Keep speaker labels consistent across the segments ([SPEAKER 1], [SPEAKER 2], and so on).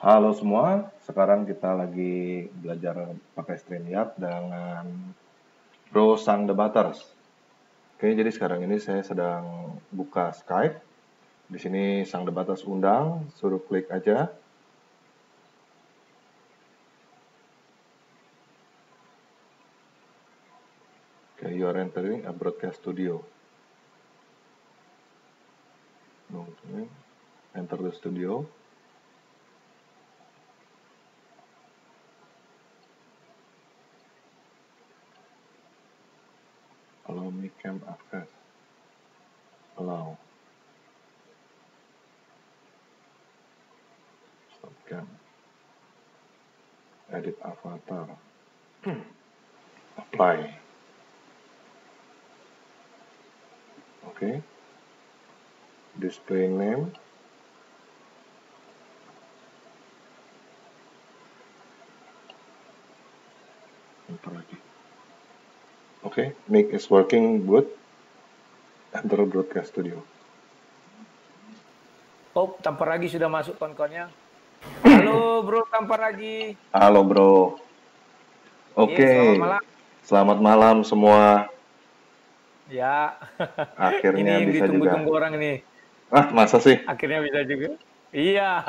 [SPEAKER 1] Halo semua, sekarang kita lagi belajar pakai StreamYard dengan Bro Sang Debaters. Oke, jadi sekarang ini saya sedang buka Skype. Di sini Sang Debaters undang, suruh klik aja. Oke, you are entering a broadcast studio. Enter the studio. Allow me cam access. Allow. Stop cam. Edit avatar. Apply. Oke. Display name. Enter lagi. Oke, mic is working good. Enter broadcast studio.
[SPEAKER 2] Oh, Tampar Ragi sudah masuk kawan-kawannya. Halo Bro Tampar Ragi.
[SPEAKER 1] Halo bro. Oke,
[SPEAKER 2] Selamat malam.
[SPEAKER 1] selamat malam semua.
[SPEAKER 2] Ya,
[SPEAKER 1] Akhirnya
[SPEAKER 2] ini yang
[SPEAKER 1] bisa juga.
[SPEAKER 2] ditunggu-tunggu orang ini.
[SPEAKER 1] Masa sih?
[SPEAKER 2] Akhirnya bisa juga. Iya,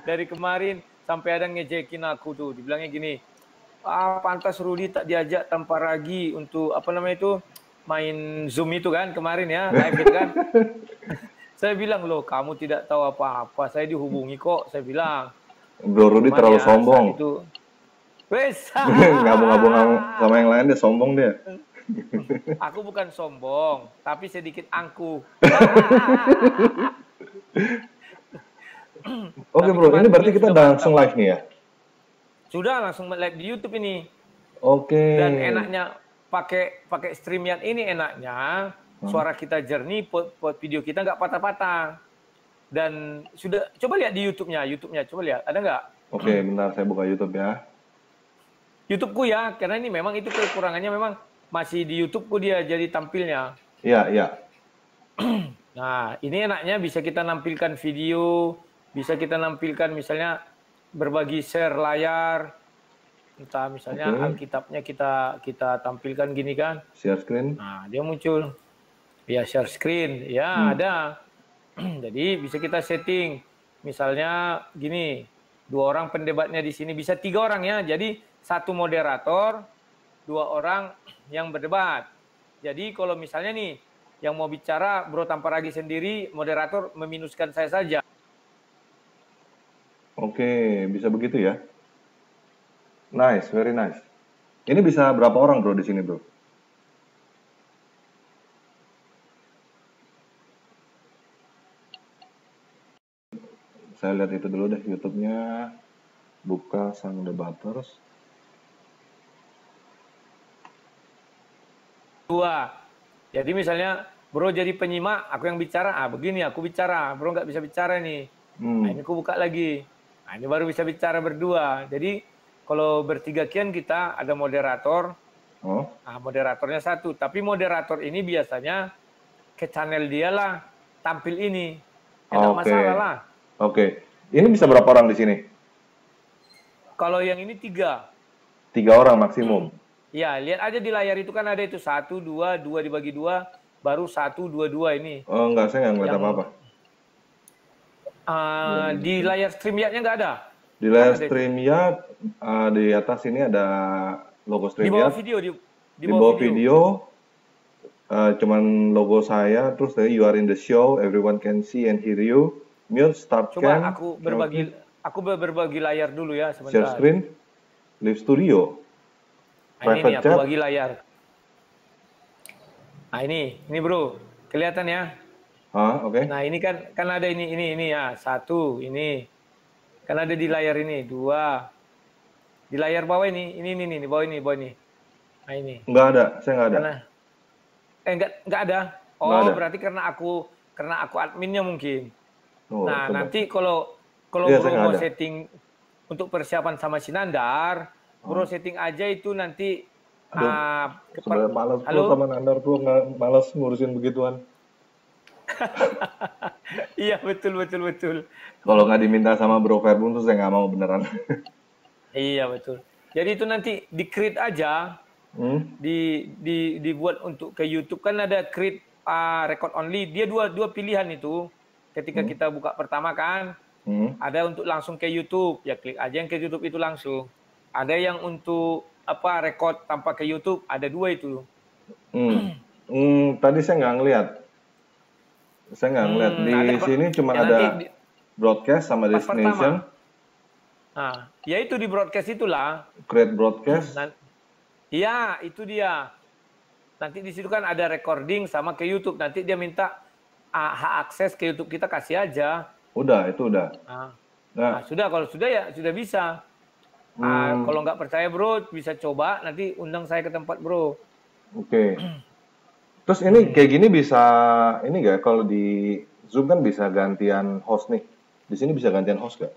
[SPEAKER 2] dari kemarin sampai ada ngejekin aku tuh. Dibilangnya gini, pantas Rudi tak diajak Tampar Ragi untuk apa namanya itu main Zoom itu kan kemarin ya, live itu kan. Saya bilang loh, kamu tidak tahu apa-apa. Saya dihubungi kok. Saya bilang.
[SPEAKER 1] Bro Rudy
[SPEAKER 2] Cuman
[SPEAKER 1] terlalu
[SPEAKER 2] ya saat
[SPEAKER 1] sombong.
[SPEAKER 2] itu, wes.
[SPEAKER 1] Ngabung-ngabung sama yang lain dia sombong dia.
[SPEAKER 2] Aku bukan sombong, tapi sedikit angkuh.
[SPEAKER 1] Oke
[SPEAKER 2] Tapi
[SPEAKER 1] bro, ini
[SPEAKER 2] kemarin
[SPEAKER 1] berarti
[SPEAKER 2] film
[SPEAKER 1] kita
[SPEAKER 2] sudah
[SPEAKER 1] udah
[SPEAKER 2] mantap.
[SPEAKER 1] langsung live nih ya?
[SPEAKER 2] Sudah langsung live di YouTube ini.
[SPEAKER 1] Oke.
[SPEAKER 2] Dan enaknya pakai StreamYard ini enaknya suara kita jernih, pot video kita nggak patah-patah. Dan sudah coba lihat di YouTube-nya coba lihat, ada nggak?
[SPEAKER 1] Oke, bentar saya buka YouTube ya.
[SPEAKER 2] YouTube-ku ya, karena ini memang itu kekurangannya memang masih di YouTube-ku dia jadi tampilnya.
[SPEAKER 1] Iya, iya.
[SPEAKER 2] Nah, ini enaknya bisa kita nampilkan video, bisa kita nampilkan misalnya berbagi share layar, entah misalnya Alkitabnya kita tampilkan gini kan.
[SPEAKER 1] Share screen.
[SPEAKER 2] Nah, dia muncul. Ya, share screen. Ya, ada. Jadi bisa kita setting. Misalnya gini, 2 orang pendebatnya di sini, bisa 3 orang ya. Jadi 1 moderator, 2 orang yang berdebat. Jadi kalau misalnya nih, yang mau bicara Bro Tampar Ragi sendiri, moderator meminuskan saya saja.
[SPEAKER 1] Oke, bisa begitu ya? Nice, very nice. Ini bisa berapa orang bro di sini bro? Saya lihat itu dulu deh YouTube-nya. Buka Sang Debaters.
[SPEAKER 2] 2. Jadi misalnya Bro jadi penyimak, aku yang bicara, begini aku bicara, Bro nggak bisa bicara nih. Nah ini aku buka lagi. Nah ini baru bisa bicara berdua. Jadi kalau bertiga kian kita ada moderator. Nah moderatornya 1. Tapi moderator ini biasanya ke channel dia lah tampil ini. Enggak masalah lah.
[SPEAKER 1] Oke. Ini bisa berapa orang di sini?
[SPEAKER 2] Kalau yang ini 3.
[SPEAKER 1] 3 orang maksimum.
[SPEAKER 2] Ya, lihat aja di layar itu kan ada itu 1, 2, 2 dibagi 2, baru 1, 2, 2 ini.
[SPEAKER 1] Oh enggak, saya nggak ngeliat apa-apa.
[SPEAKER 2] Di layar StreamYard-nya nggak ada?
[SPEAKER 1] Di layar StreamYard, di atas ini ada logo StreamYard.
[SPEAKER 2] Di bawah video.
[SPEAKER 1] Di bawah video cuman logo saya, terus you are in the show, everyone can see and hear you. Mute, start
[SPEAKER 2] Coba
[SPEAKER 1] cam.
[SPEAKER 2] aku berbagi layar dulu ya sebentar.
[SPEAKER 1] Share screen, live studio.
[SPEAKER 2] Nah, ini aku bagi layar. Nah ini bro, kelihatan ya?
[SPEAKER 1] Oke.
[SPEAKER 2] Nah ini kan ada ini ya, 1 ini, kan ada di layar ini, 2 di layar bawah ini di bawah ini. Nah ini.
[SPEAKER 1] Nggak ada, saya nggak ada.
[SPEAKER 2] Nggak ada. Oh nggak ada. Berarti karena aku adminnya mungkin. Nah coba. Nanti kalau ya, Bro mau setting untuk persiapan sama Sinandar, Bro setting aja itu nanti.
[SPEAKER 1] Sebenarnya malas bro sama Nandar tuh, nggak malas ngurusin begituan.
[SPEAKER 2] Iya, betul, betul, betul.
[SPEAKER 1] Kalau nggak diminta sama Bro Verbun tuh saya nggak mau beneran.
[SPEAKER 2] Iya, betul. Jadi itu nanti di-create aja,
[SPEAKER 1] Hmm?
[SPEAKER 2] dibuat untuk ke YouTube kan ada create record only. Dia dua pilihan itu. Ketika
[SPEAKER 1] Hmm?
[SPEAKER 2] kita buka pertama kan,
[SPEAKER 1] Hmm?
[SPEAKER 2] ada untuk langsung ke YouTube, ya klik aja yang ke YouTube itu langsung. Ada yang untuk apa record tanpa ke YouTube, ada dua itu.
[SPEAKER 1] Hmm. Tadi saya nggak ngeliat. Saya nggak ngeliat. Di
[SPEAKER 2] Ada
[SPEAKER 1] sini cuma
[SPEAKER 2] ya
[SPEAKER 1] ada
[SPEAKER 2] nanti
[SPEAKER 1] broadcast sama
[SPEAKER 2] pas
[SPEAKER 1] destination,
[SPEAKER 2] pertama. Nah, ya itu di broadcast itulah.
[SPEAKER 1] create broadcast.
[SPEAKER 2] Iya, itu dia. Nanti di situ kan ada recording sama ke YouTube. Nanti dia minta hak akses ke YouTube kita kasih aja.
[SPEAKER 1] Udah, itu udah. Nah,
[SPEAKER 2] Sudah kalau sudah ya sudah bisa. Kalau nggak percaya bro, bisa coba nanti undang saya ke tempat bro.
[SPEAKER 1] Oke. Terus ini kayak gini bisa, ini nggak, kalau di Zoom kan bisa gantian host nih. Di sini bisa gantian host nggak?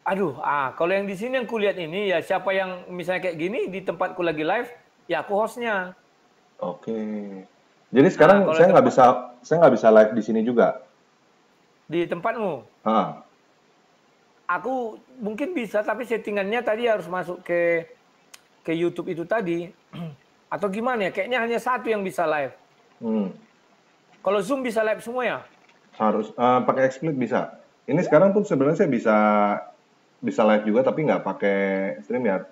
[SPEAKER 2] Aduh, kalau yang di sini yang kulihat ini ya siapa yang misalnya kayak gini di tempatku lagi live, ya aku hostnya.
[SPEAKER 1] Oke. Jadi sekarang
[SPEAKER 2] Kalau
[SPEAKER 1] saya nggak bisa live di sini juga.
[SPEAKER 2] di tempatmu,
[SPEAKER 1] Ah,
[SPEAKER 2] aku mungkin bisa tapi settingannya tadi harus masuk ke YouTube itu tadi. Atau gimana ya? Kayaknya hanya satu yang bisa live.
[SPEAKER 1] hmm.
[SPEAKER 2] Kalau Zoom bisa live semua ya?
[SPEAKER 1] Harus pakai XSplit bisa. Ini sekarang pun sebenarnya saya bisa live juga tapi nggak pakai StreamYard.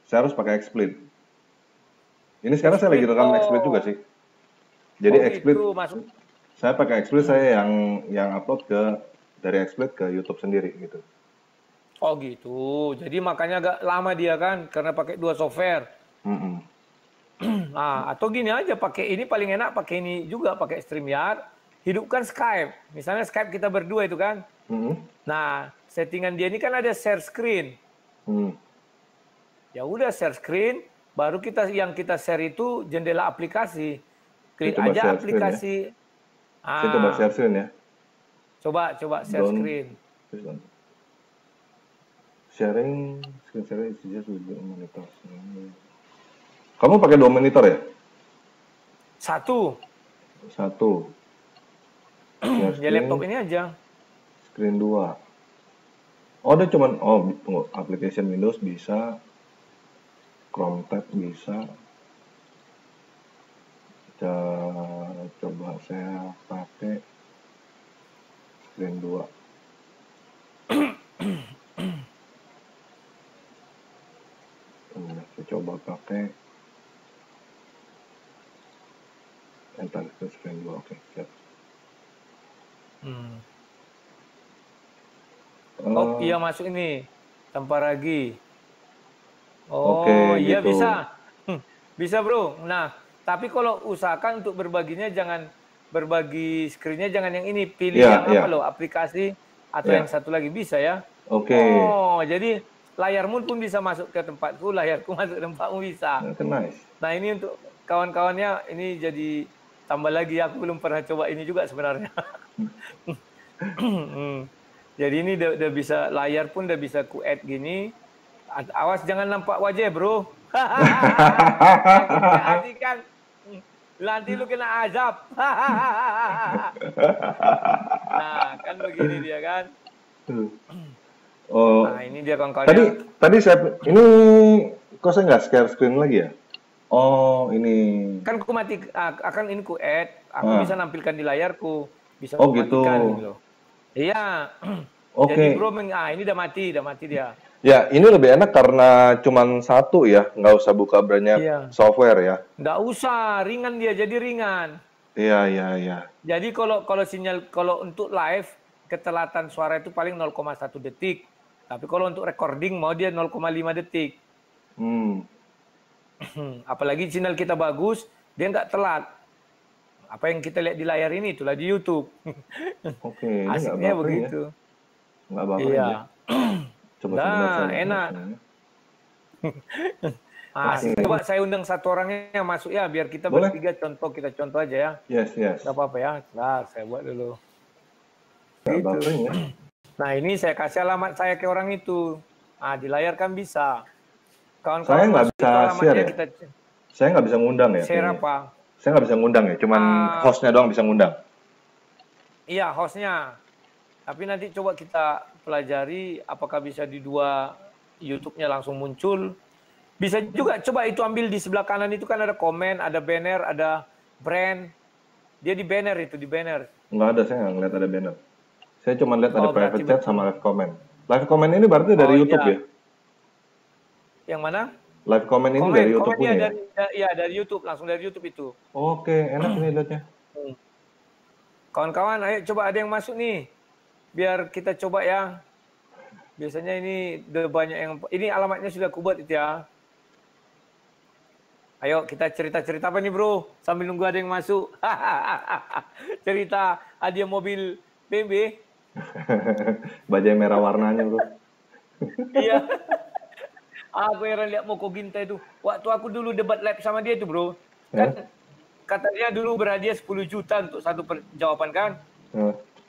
[SPEAKER 1] Saya harus pakai XSplit. Ini sekarang saya lagi
[SPEAKER 2] XSplit,
[SPEAKER 1] rekam XSplit juga sih. Jadi XSplit,
[SPEAKER 2] gitu masuk.
[SPEAKER 1] saya pakai XSplit, saya yang upload dari XSplit ke YouTube sendiri gitu.
[SPEAKER 2] Oh gitu. Jadi makanya agak lama dia kan karena pakai dua software.
[SPEAKER 1] Mm-mm.
[SPEAKER 2] Atau gini aja pakai ini paling enak pakai ini juga pakai StreamYard. Hidupkan Skype. Misalnya Skype kita berdua itu kan.
[SPEAKER 1] Mm-mm.
[SPEAKER 2] Nah, settingan dia ini kan ada share screen.
[SPEAKER 1] Mm.
[SPEAKER 2] Ya udah share screen, baru yang kita share itu jendela aplikasi.
[SPEAKER 1] Saya
[SPEAKER 2] Klik
[SPEAKER 1] coba
[SPEAKER 2] aja
[SPEAKER 1] share screen ya.
[SPEAKER 2] aplikasi.
[SPEAKER 1] Saya coba share screen ya.
[SPEAKER 2] Coba share
[SPEAKER 1] Don't
[SPEAKER 2] screen.
[SPEAKER 1] sharing screen sharing is just with the monitor. Kamu pakai 2 monitor ya?
[SPEAKER 2] Satu.
[SPEAKER 1] Satu. Share
[SPEAKER 2] Ya laptop ini aja.
[SPEAKER 1] Screen 2. Oh, ada cuman tunggu, application Windows bisa, Chrome tab bisa. Coba saya pakai screen 2. Saya coba pakai enter ke screen 2. Oke, siap.
[SPEAKER 2] Oh iya masuk ini tanpa ragi.
[SPEAKER 1] Oke,
[SPEAKER 2] Iya
[SPEAKER 1] gitu.
[SPEAKER 2] bisa. Bisa bro. Nah tapi kalau usahakan untuk berbaginya jangan berbagi screennya jangan yang ini. Pilih yang apa loh aplikasi atau yang satu lagi bisa ya.
[SPEAKER 1] Oke.
[SPEAKER 2] Jadi layarmu pun bisa masuk ke tempatku, layarku masuk ke tempatmu bisa.
[SPEAKER 1] Nice.
[SPEAKER 2] Nah ini untuk kawan-kawannya ini jadi tambah lagi aku belum pernah coba ini juga sebenarnya. Jadi ini udah bisa layar pun udah bisa ku add gini. Awas jangan nampak wajah bro. Nanti kan nanti lu kena azab. Nah kan begini dia kan. Nah ini dia kawan-kawannya.
[SPEAKER 1] Tadi ini kok saya nggak share screen lagi ya? Oh ini.
[SPEAKER 2] Kan aku akan ini ku add. Aku bisa nampilkan di layarku. Bisa
[SPEAKER 1] gitu.
[SPEAKER 2] matikan gitu. Iya. Jadi bro, ini udah mati dia.
[SPEAKER 1] Ya, ini lebih enak karena cuman satu ya, nggak usah buka banyak software ya.
[SPEAKER 2] Nggak usah, ringan dia, jadi ringan.
[SPEAKER 1] Iya.
[SPEAKER 2] Jadi kalau untuk live, ketelatan suara itu paling 0,1 detik. Tapi kalau untuk recording mau dia 0,5 detik. Apalagi sinyal kita bagus, dia nggak telat. Apa yang kita lihat di layar ini itulah di YouTube.
[SPEAKER 1] Oke,
[SPEAKER 2] asiknya begitu.
[SPEAKER 1] Nggak baper
[SPEAKER 2] iya.
[SPEAKER 1] ya. Coba
[SPEAKER 2] enak. Coba saya undang satu orangnya masuk ya, biar kita bertiga kita contoh aja ya.
[SPEAKER 1] Yes.
[SPEAKER 2] Nggak apa-apa ya. Nah, saya buat dulu.
[SPEAKER 1] Nggak baper ya.
[SPEAKER 2] Nah ini saya kasih alamat saya ke orang itu. Di layar kan bisa.
[SPEAKER 1] Saya nggak bisa share ya? Saya nggak bisa ngundang ya?
[SPEAKER 2] Share apa?
[SPEAKER 1] Saya nggak bisa ngundang ya, cuman hostnya doang bisa ngundang.
[SPEAKER 2] Iya, hostnya. Tapi nanti coba kita pelajari apakah bisa di 2 YouTube-nya langsung muncul. Bisa juga, coba itu ambil di sebelah kanan itu kan ada komen, ada banner, ada brand. Dia di banner itu, di banner.
[SPEAKER 1] Nggak ada, saya nggak ngeliat ada banner. Saya cuma lihat ada
[SPEAKER 2] Oh, berarti
[SPEAKER 1] private chat
[SPEAKER 2] betul.
[SPEAKER 1] sama live comment. Live comment ini berarti dari
[SPEAKER 2] Oh
[SPEAKER 1] YouTube
[SPEAKER 2] iya.
[SPEAKER 1] ya?
[SPEAKER 2] Yang mana?
[SPEAKER 1] Live comment ini
[SPEAKER 2] Komen,
[SPEAKER 1] dari YouTube
[SPEAKER 2] komen ya
[SPEAKER 1] punya ya?
[SPEAKER 2] dari YouTube, langsung dari YouTube itu.
[SPEAKER 1] Oke, enak nih lihatnya.
[SPEAKER 2] Kawan-kawan, ayo coba ada yang masuk nih. Biar kita coba ya. Biasanya ini udah banyak yang... Ini alamatnya sudah kubuat itu ya. Ayo kita cerita-cerita apa nih bro? Sambil nunggu ada yang masuk. Cerita hadiah mobil BMW.
[SPEAKER 1] Bajai merah warnanya bro.
[SPEAKER 2] Iya. Aku heran lihat Moko Ginta itu. Waktu aku dulu debat live sama dia itu bro. Kan katanya dulu berhadiah 10 juta untuk satu jawaban kan.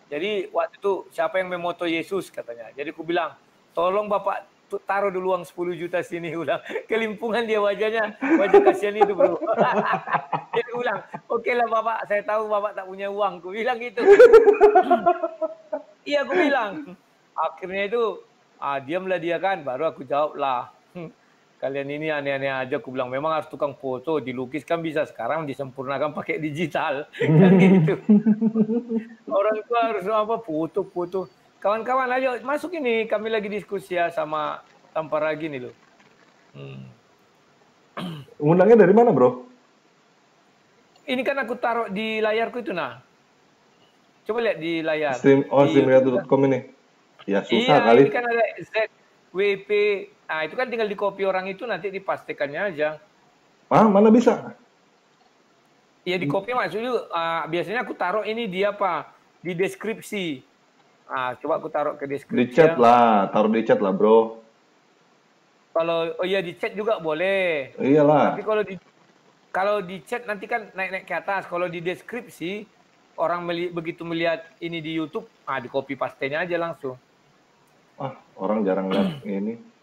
[SPEAKER 2] Jadi waktu itu siapa yang memoto Yesus katanya. Jadi aku bilang, tolong Bapak taruh dulu uang 10 juta sini. Ulang kelimpungan dia wajahnya, wajah kasihan itu bro. Dia ulang, oke lah Bapak, saya tahu Bapak tak punya uang. Aku bilang gitu. Iya aku bilang. Akhirnya itu, diamlah dia kan, baru aku jawab lah. Kalian ini aneh-aneh aja, aku bilang memang harus tukang foto, dilukis kan bisa, sekarang disempurnakan pakai digital, kan gitu. Orang tua harus apa foto-foto. Kawan-kawan ayo masuk ini, kami lagi diskusi ya sama Tamparagi nih loh.
[SPEAKER 1] Undangnya dari mana bro?
[SPEAKER 2] Ini kan aku taruh di layarku itu nah. Coba lihat di layar.
[SPEAKER 1] Streamyard.com ini. Ya susah
[SPEAKER 2] iya,
[SPEAKER 1] kali.
[SPEAKER 2] ini kan ada ZWP. Nah itu kan tinggal di copy orang itu nanti dipastikannya aja.
[SPEAKER 1] Mana bisa?
[SPEAKER 2] Ya di copy maksudnya biasanya aku taruh ini di apa? Di deskripsi. Coba aku taruh ke deskripsi.
[SPEAKER 1] Di chat lah, taruh di chat lah bro.
[SPEAKER 2] Kalau di chat juga boleh.
[SPEAKER 1] Iyalah.
[SPEAKER 2] Tapi kalau di chat nanti kan naik-naik ke atas. Kalau di deskripsi orang begitu melihat ini di YouTube, di copy pastenya aja langsung.
[SPEAKER 1] Orang jarang lihat ini.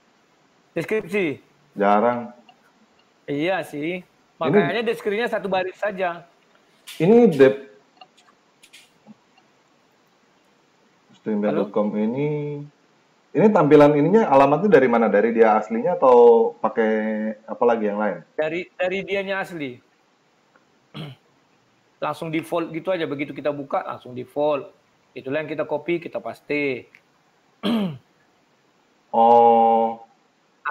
[SPEAKER 2] Deskripsi?
[SPEAKER 1] Jarang.
[SPEAKER 2] Iya sih. Makanya deskripsinya satu baris saja.
[SPEAKER 1] Ini Streamyard.com ini tampilan ininya alamatnya dari mana? Dari dia aslinya atau pakai apa lagi yang lain?
[SPEAKER 2] Dari dianya asli. Langsung default gitu aja, begitu kita buka langsung default. Itulah yang kita copy, kita paste.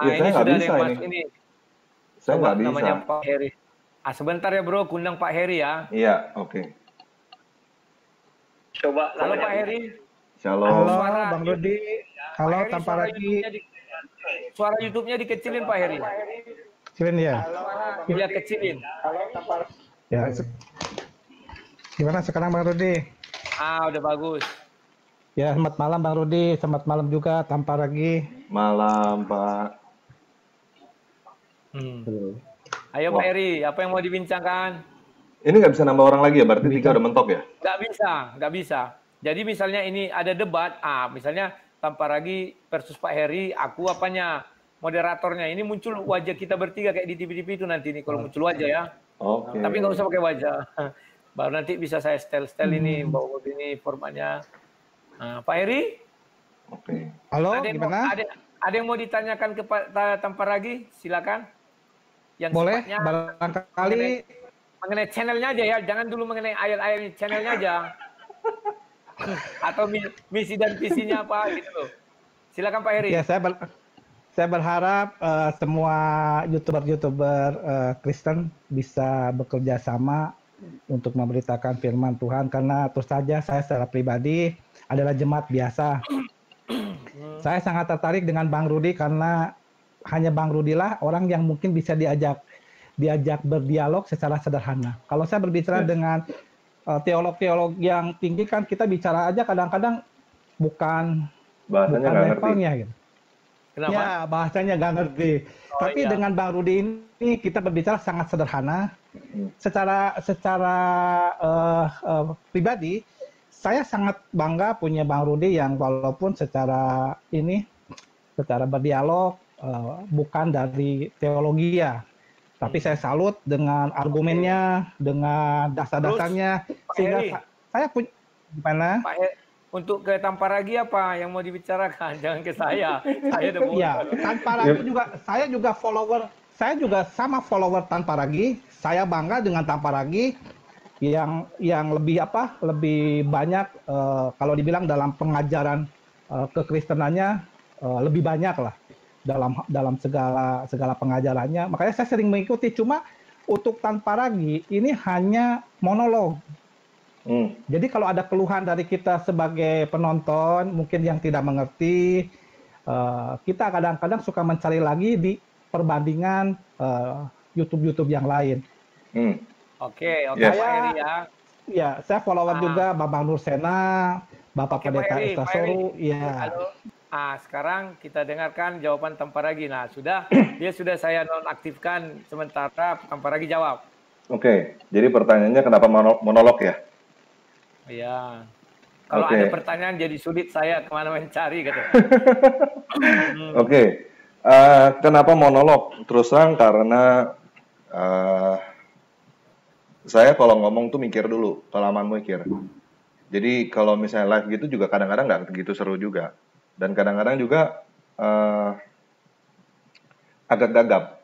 [SPEAKER 1] Iya saya nggak bisa ini. Saya nggak bisa.
[SPEAKER 2] Namanya Pak Heri. Sebentar ya bro, kundang Pak Heri ya.
[SPEAKER 1] Iya, oke.
[SPEAKER 2] Coba. Halo Pak Heri.
[SPEAKER 1] Shalom.
[SPEAKER 3] Halo Bang Rudi. Halo Tamparagi.
[SPEAKER 2] Suara YouTube-nya dikecilin Pak Heri.
[SPEAKER 3] Kecilin ya?
[SPEAKER 2] Iya kecilin.
[SPEAKER 3] Halo Tamparagi. Ya. Gimana sekarang Bang Rudi?
[SPEAKER 2] Udah bagus.
[SPEAKER 3] Ya, selamat malam Bang Rudi. Selamat malam juga Tamparagi.
[SPEAKER 1] Malam Pak.
[SPEAKER 2] Ayo Pak Heri, apa yang mau dibincangkan?
[SPEAKER 1] Ini nggak bisa nambah orang lagi ya? Berarti 3 udah mentok ya?
[SPEAKER 2] Nggak bisa. Jadi misalnya ini ada debat, misalnya Tamparagi versus Pak Heri, aku apanya? Moderatornya. Ini muncul wajah kita bertiga kayak di TV-TV itu nanti nih, kalau muncul wajah ya.
[SPEAKER 1] Oke.
[SPEAKER 2] Tapi nggak usah pakai wajah. Baru nanti bisa saya setel ini, bawa ini formatnya. Pak Heri?
[SPEAKER 1] Oke.
[SPEAKER 3] Halo, gimana?
[SPEAKER 2] Ada yang mau ditanyakan ke Pak Tamparagi? Silakan. Yang
[SPEAKER 3] boleh, barangkali
[SPEAKER 2] mengenai channelnya aja ya, jangan dulu mengenai ayat-ayat channelnya aja. Atau misi dan visinya apa gitu loh. Silakan Pak Heri.
[SPEAKER 3] Ya, saya berharap semua YouTuber Kristen bisa bekerja sama untuk memberitakan firman Tuhan, karena terus saja saya secara pribadi adalah jemaat biasa. Saya sangat tertarik dengan Bang Rudi karena hanya Bang Rudi lah orang yang mungkin bisa diajak berdialog secara sederhana. Kalau saya berbicara dengan teolog-teolog yang tinggi kan kita bicara aja kadang-kadang bukan levelnya gitu.
[SPEAKER 2] Kenapa?
[SPEAKER 3] Ya, bahasanya nggak ngerti. Tapi dengan Bang Rudi ini kita berbicara sangat sederhana. Secara pribadi, saya sangat bangga punya Bang Rudi yang walaupun secara berdialog bukan dari teologi ya. Tapi saya salut dengan argumennya, dengan dasar-dasarnya. Sehingga saya punya... Gimana?
[SPEAKER 2] Pak untuk ke Tamparagi apa yang mau dibicarakan? Jangan ke saya. Saya udah bosan.
[SPEAKER 3] Ya, Tamparagi juga, saya juga follower, saya juga sama follower Tamparagi. Saya bangga dengan Tamparagi yang lebih apa? Lebih banyak kalau dibilang dalam pengajaran kekristenannya lebih banyak lah dalam segala pengajarannya. Makanya saya sering mengikuti. Cuma untuk Tamparagi ini hanya monolog. Jadi kalau ada keluhan dari kita sebagai penonton, mungkin yang tidak mengerti, kita kadang-kadang suka mencari lagi di perbandingan YouTube yang lain.
[SPEAKER 2] Oke,
[SPEAKER 3] Yes.
[SPEAKER 2] Pak Heri ya.
[SPEAKER 3] Ya, saya follower juga Bambang Nursena, Bapak Pendeta Estasoru. Ya.
[SPEAKER 2] Halo. Sekarang kita dengarkan jawaban Tamparagi. Nah, dia sudah saya nonaktifkan sementara. Tamparagi jawab.
[SPEAKER 1] Oke, jadi pertanyaannya kenapa monolog ya?
[SPEAKER 2] Iya. Kalau ada pertanyaan jadi sulit saya kemana mencari gitu.
[SPEAKER 1] Oke. Kenapa monolog? Terus terang karena saya kalau ngomong tuh mikir dulu, kelamaan mikir. Jadi kalau misalnya live gitu juga kadang-kadang nggak begitu seru juga. Dan kadang-kadang juga agak gagap.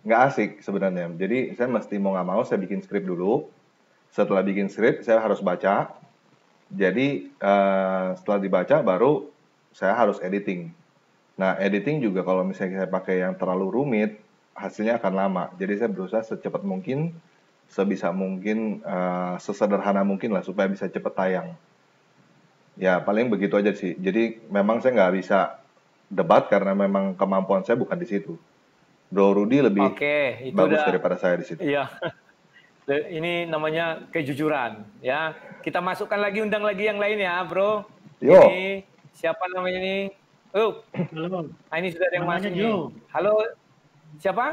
[SPEAKER 1] Nggak asik sebenarnya. Jadi saya mesti mau nggak mau saya bikin skrip dulu. Setelah bikin skrip saya harus baca. Jadi setelah dibaca baru saya harus editing. Nah editing juga kalau misalnya saya pakai yang terlalu rumit, hasilnya akan lama. Jadi saya berusaha secepat mungkin, sebisa mungkin, sesederhana mungkin lah supaya bisa cepat tayang. Ya paling begitu aja sih. Jadi memang saya nggak bisa debat karena memang kemampuan saya bukan di situ. Bro Rudy lebih bagus daripada saya di situ.
[SPEAKER 2] Iya. Ini namanya kejujuran ya. Kita masukkan lagi, undang lagi yang lain ya, Bro.
[SPEAKER 1] Yo.
[SPEAKER 2] Ini siapa namanya ini? Oh.
[SPEAKER 4] Halo.
[SPEAKER 2] Ini sudah ada yang masuk nih. Halo. Siapa?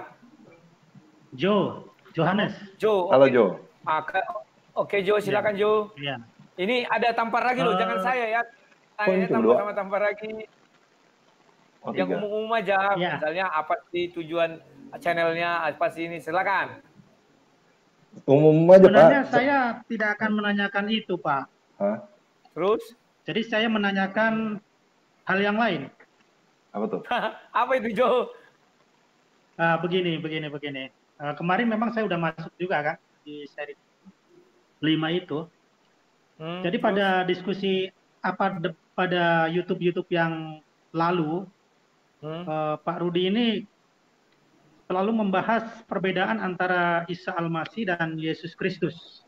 [SPEAKER 4] Johannes.
[SPEAKER 1] Halo Jo.
[SPEAKER 2] Oke Jo, silakan Jo.
[SPEAKER 4] Iya.
[SPEAKER 2] Ini ada Tamparagi loh, jangan saya ya. Saya sama Tamparagi. Yang umum-umum aja. Ya. Misalnya apa sih tujuan channelnya, apa sih ini, silakan.
[SPEAKER 1] Umum aja,
[SPEAKER 4] sebenarnya Pak. Saya tidak akan menanyakan itu, Pak.
[SPEAKER 1] Hah?
[SPEAKER 2] Terus?
[SPEAKER 4] Jadi saya menanyakan hal yang lain.
[SPEAKER 1] Apa tuh?
[SPEAKER 2] Apa itu, Jo?
[SPEAKER 4] Begini. Kemarin memang saya udah masuk juga kan di seri 5 itu. Jadi pada diskusi pada YouTube yang lalu, Pak Rudy ini selalu membahas perbedaan antara Isa Al-Masih dan Yesus Kristus.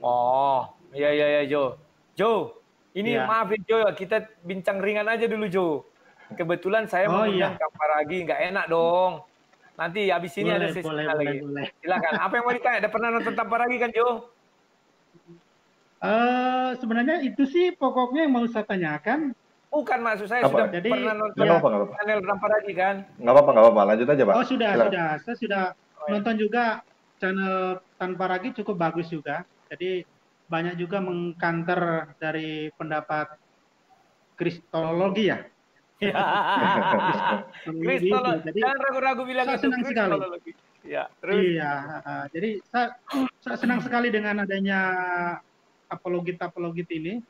[SPEAKER 2] Oh, iya Jo. Jo, ini maaf ya Jo, kita bincang ringan aja dulu Jo. Kebetulan saya mengundang Tamparagi, nggak enak dong. Nanti habis ini ada sesi lagi. Silakan. Apa yang mau ditanya? Ada pernah nonton Tamparagi kan Jo?
[SPEAKER 4] Sebenarnya itu sih pokoknya yang mau saya tanyakan.
[SPEAKER 2] Bukan, maksud saya sudah pernah nonton channel Tamparagi kan?
[SPEAKER 1] Nggak apa-apa, lanjut aja Pak.
[SPEAKER 4] Oh sudah. Saya sudah nonton juga channel Tamparagi, cukup bagus juga. Jadi banyak juga mengkanter dari pendapat kristologi ya.
[SPEAKER 2] Kristologi. Jangan ragu-ragu bilang itu kristologi.
[SPEAKER 4] Ya, terus. Iya, jadi saya senang sekali dengan adanya apologit ini,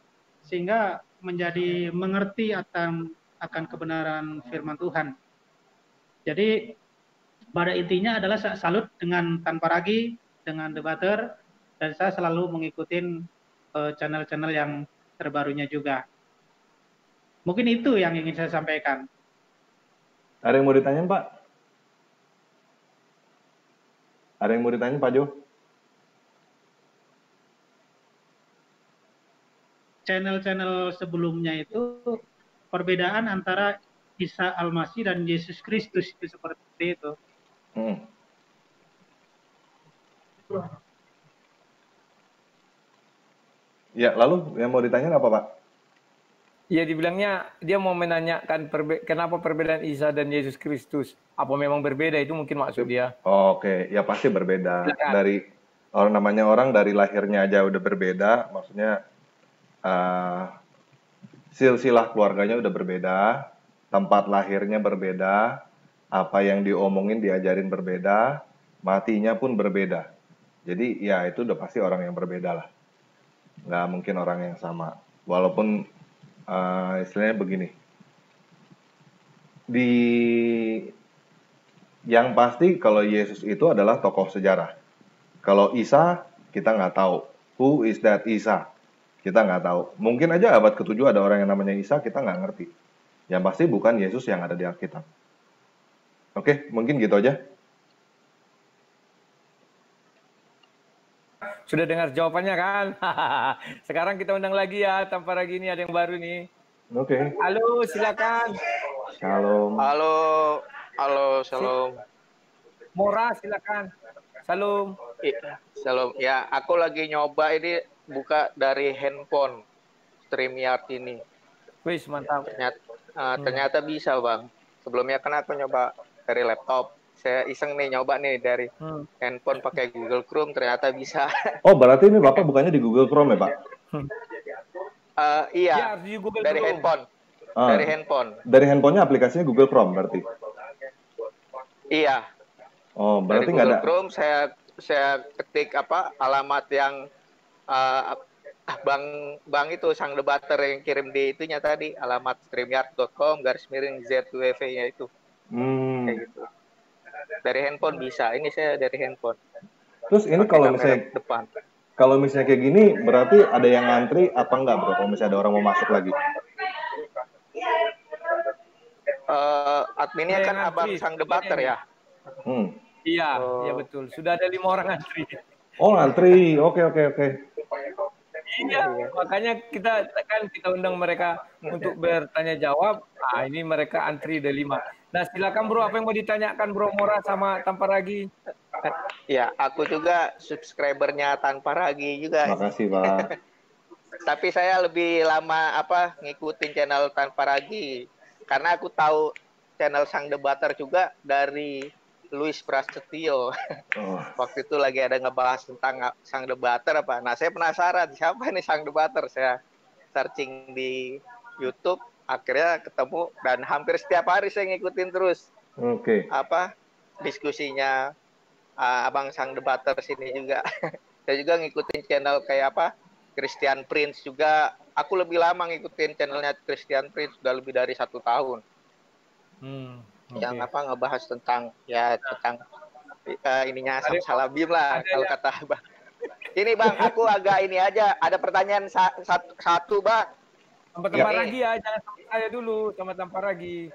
[SPEAKER 4] sehingga menjadi mengerti akan kebenaran firman Tuhan. Jadi pada intinya adalah saya salut dengan Tamparagi, dengan debater, dan saya selalu mengikuti channel-channel yang terbarunya juga. Mungkin itu yang ingin saya sampaikan.
[SPEAKER 1] Ada yang mau ditanyain Pak? Ada yang mau ditanyain Pak Jo?
[SPEAKER 4] Channel-channel sebelumnya itu perbedaan antara Isa Al-Masih dan Yesus Kristus itu seperti itu.
[SPEAKER 1] Ya, lalu yang mau ditanya apa Pak?
[SPEAKER 2] Ya, dibilangnya dia mau menanyakan kenapa perbedaan Isa dan Yesus Kristus. Apa memang berbeda, itu mungkin maksud dia.
[SPEAKER 1] Oke, ya pasti berbeda. Silakan. Dari orang dari lahirnya aja udah berbeda, maksudnya silsilah keluarganya udah berbeda, tempat lahirnya berbeda, apa yang diomongin diajarin berbeda, matinya pun berbeda. Jadi ya itu udah pasti orang yang berbeda lah. nggak mungkin orang yang sama. Walaupun istilahnya begini, di yang pasti kalau Yesus itu adalah tokoh sejarah. Kalau Isa kita nggak tahu. Who is that Isa? Kita nggak tahu. Mungkin aja abad ke-7 ada orang yang namanya Isa, kita nggak ngerti. Yang pasti bukan Yesus yang ada di Alkitab. Oke, mungkin gitu aja.
[SPEAKER 2] Sudah dengar jawabannya kan? Sekarang kita undang lagi ya, tanpa lagi ini ada yang baru nih.
[SPEAKER 1] Oke.
[SPEAKER 2] Halo, silakan.
[SPEAKER 1] Shalom.
[SPEAKER 5] Halo, shalom.
[SPEAKER 2] Mora, silakan. Shalom.
[SPEAKER 5] Shalom. Ya, aku lagi nyoba ini buka dari handphone StreamYard ini.
[SPEAKER 2] Wis, mantap.
[SPEAKER 5] Ternyata bisa, Bang. Sebelumnya kan aku nyoba dari laptop. Saya iseng nih nyoba nih dari handphone pakai Google Chrome, ternyata bisa.
[SPEAKER 1] Oh, berarti ini Bapak bukannya di Google Chrome ya, Pak?
[SPEAKER 5] Iya,
[SPEAKER 2] Ya, di Google
[SPEAKER 5] dari
[SPEAKER 2] Chrome.
[SPEAKER 5] handphone. Dari handphone.
[SPEAKER 1] Dari handphonenya aplikasinya Google Chrome berarti?
[SPEAKER 5] Iya.
[SPEAKER 1] Oh, berarti
[SPEAKER 5] dari
[SPEAKER 1] nggak
[SPEAKER 5] Google
[SPEAKER 1] ada.
[SPEAKER 5] Chrome saya ketik alamat yang Bang itu sang debater yang kirim di itunya tadi, alamat streamyard.com/ZWV-nya itu. Kayak gitu. Dari handphone bisa. Ini saya dari handphone.
[SPEAKER 1] Terus ini kalau misalnya
[SPEAKER 5] depan.
[SPEAKER 1] Kalau misalnya kayak gini, berarti ada yang ngantri apa enggak, Bro? Kalau misalnya ada orang mau masuk lagi.
[SPEAKER 5] Adminnya kan Abang sang debater ya?
[SPEAKER 2] Iya, iya betul. Sudah ada 5 orang ngantri.
[SPEAKER 1] Oh, ngantri. Oke.
[SPEAKER 2] Iya, makanya kita undang mereka untuk bertanya jawab. Nah, ini mereka antri ada 5. Nah, silakan Bro, apa yang mau ditanyakan Bro Mora sama Tanpa Ragi?
[SPEAKER 5] Ya, aku juga subscribernya Tanpa Ragi juga.
[SPEAKER 1] Makasih, Pak.
[SPEAKER 5] Tapi saya lebih lama ngikutin channel Tanpa Ragi. Karena aku tahu channel Sang Debater juga dari Luis Prasetyo. Waktu itu lagi ada ngebahas tentang Sang Debater apa. Nah, saya penasaran siapa nih Sang Debater. Saya searching di YouTube, akhirnya ketemu dan hampir setiap hari saya ngikutin terus.
[SPEAKER 1] Oke.
[SPEAKER 5] Diskusinya Abang Sang Debater sini juga. Saya juga ngikutin channel kayak Christian Prince juga. Aku lebih lama ngikutin channelnya Christian Prince, sudah lebih dari 1 tahun. Yang ngebahas tentang ininya Salabim lah kalau kata Bang. Ini Bang, aku agak ini aja, ada pertanyaan satu Bang.
[SPEAKER 2] Sama Tanpa Ragi ya, jangan sama saya dulu, sama Tanpa Ragi.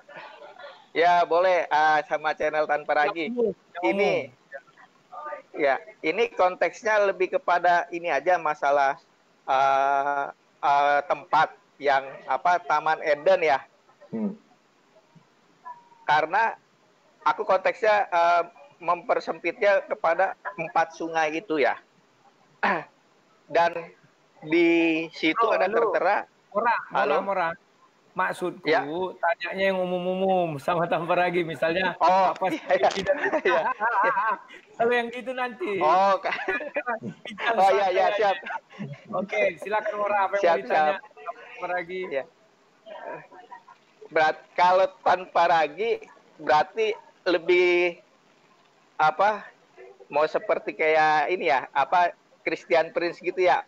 [SPEAKER 5] Ya boleh, sama channel Tanpa Ragi. Ini konteksnya lebih kepada ini aja, masalah tempat yang Taman Eden ya. Karena aku konteksnya mempersempitnya kepada 4 sungai itu ya. Dan di situ ada tertera.
[SPEAKER 2] Mora. Maksudku tanyanya yang umum-umum sama Tanpa Ragi, misalnya kalau yang gitu nanti.
[SPEAKER 5] Siap.
[SPEAKER 2] Oke, silakan Mora, apa yang mau ditanya Tanpa Ragi?
[SPEAKER 5] Ya. Kalau Tanpa Ragi berarti lebih mau seperti kayak ini ya, Christian Prince gitu ya.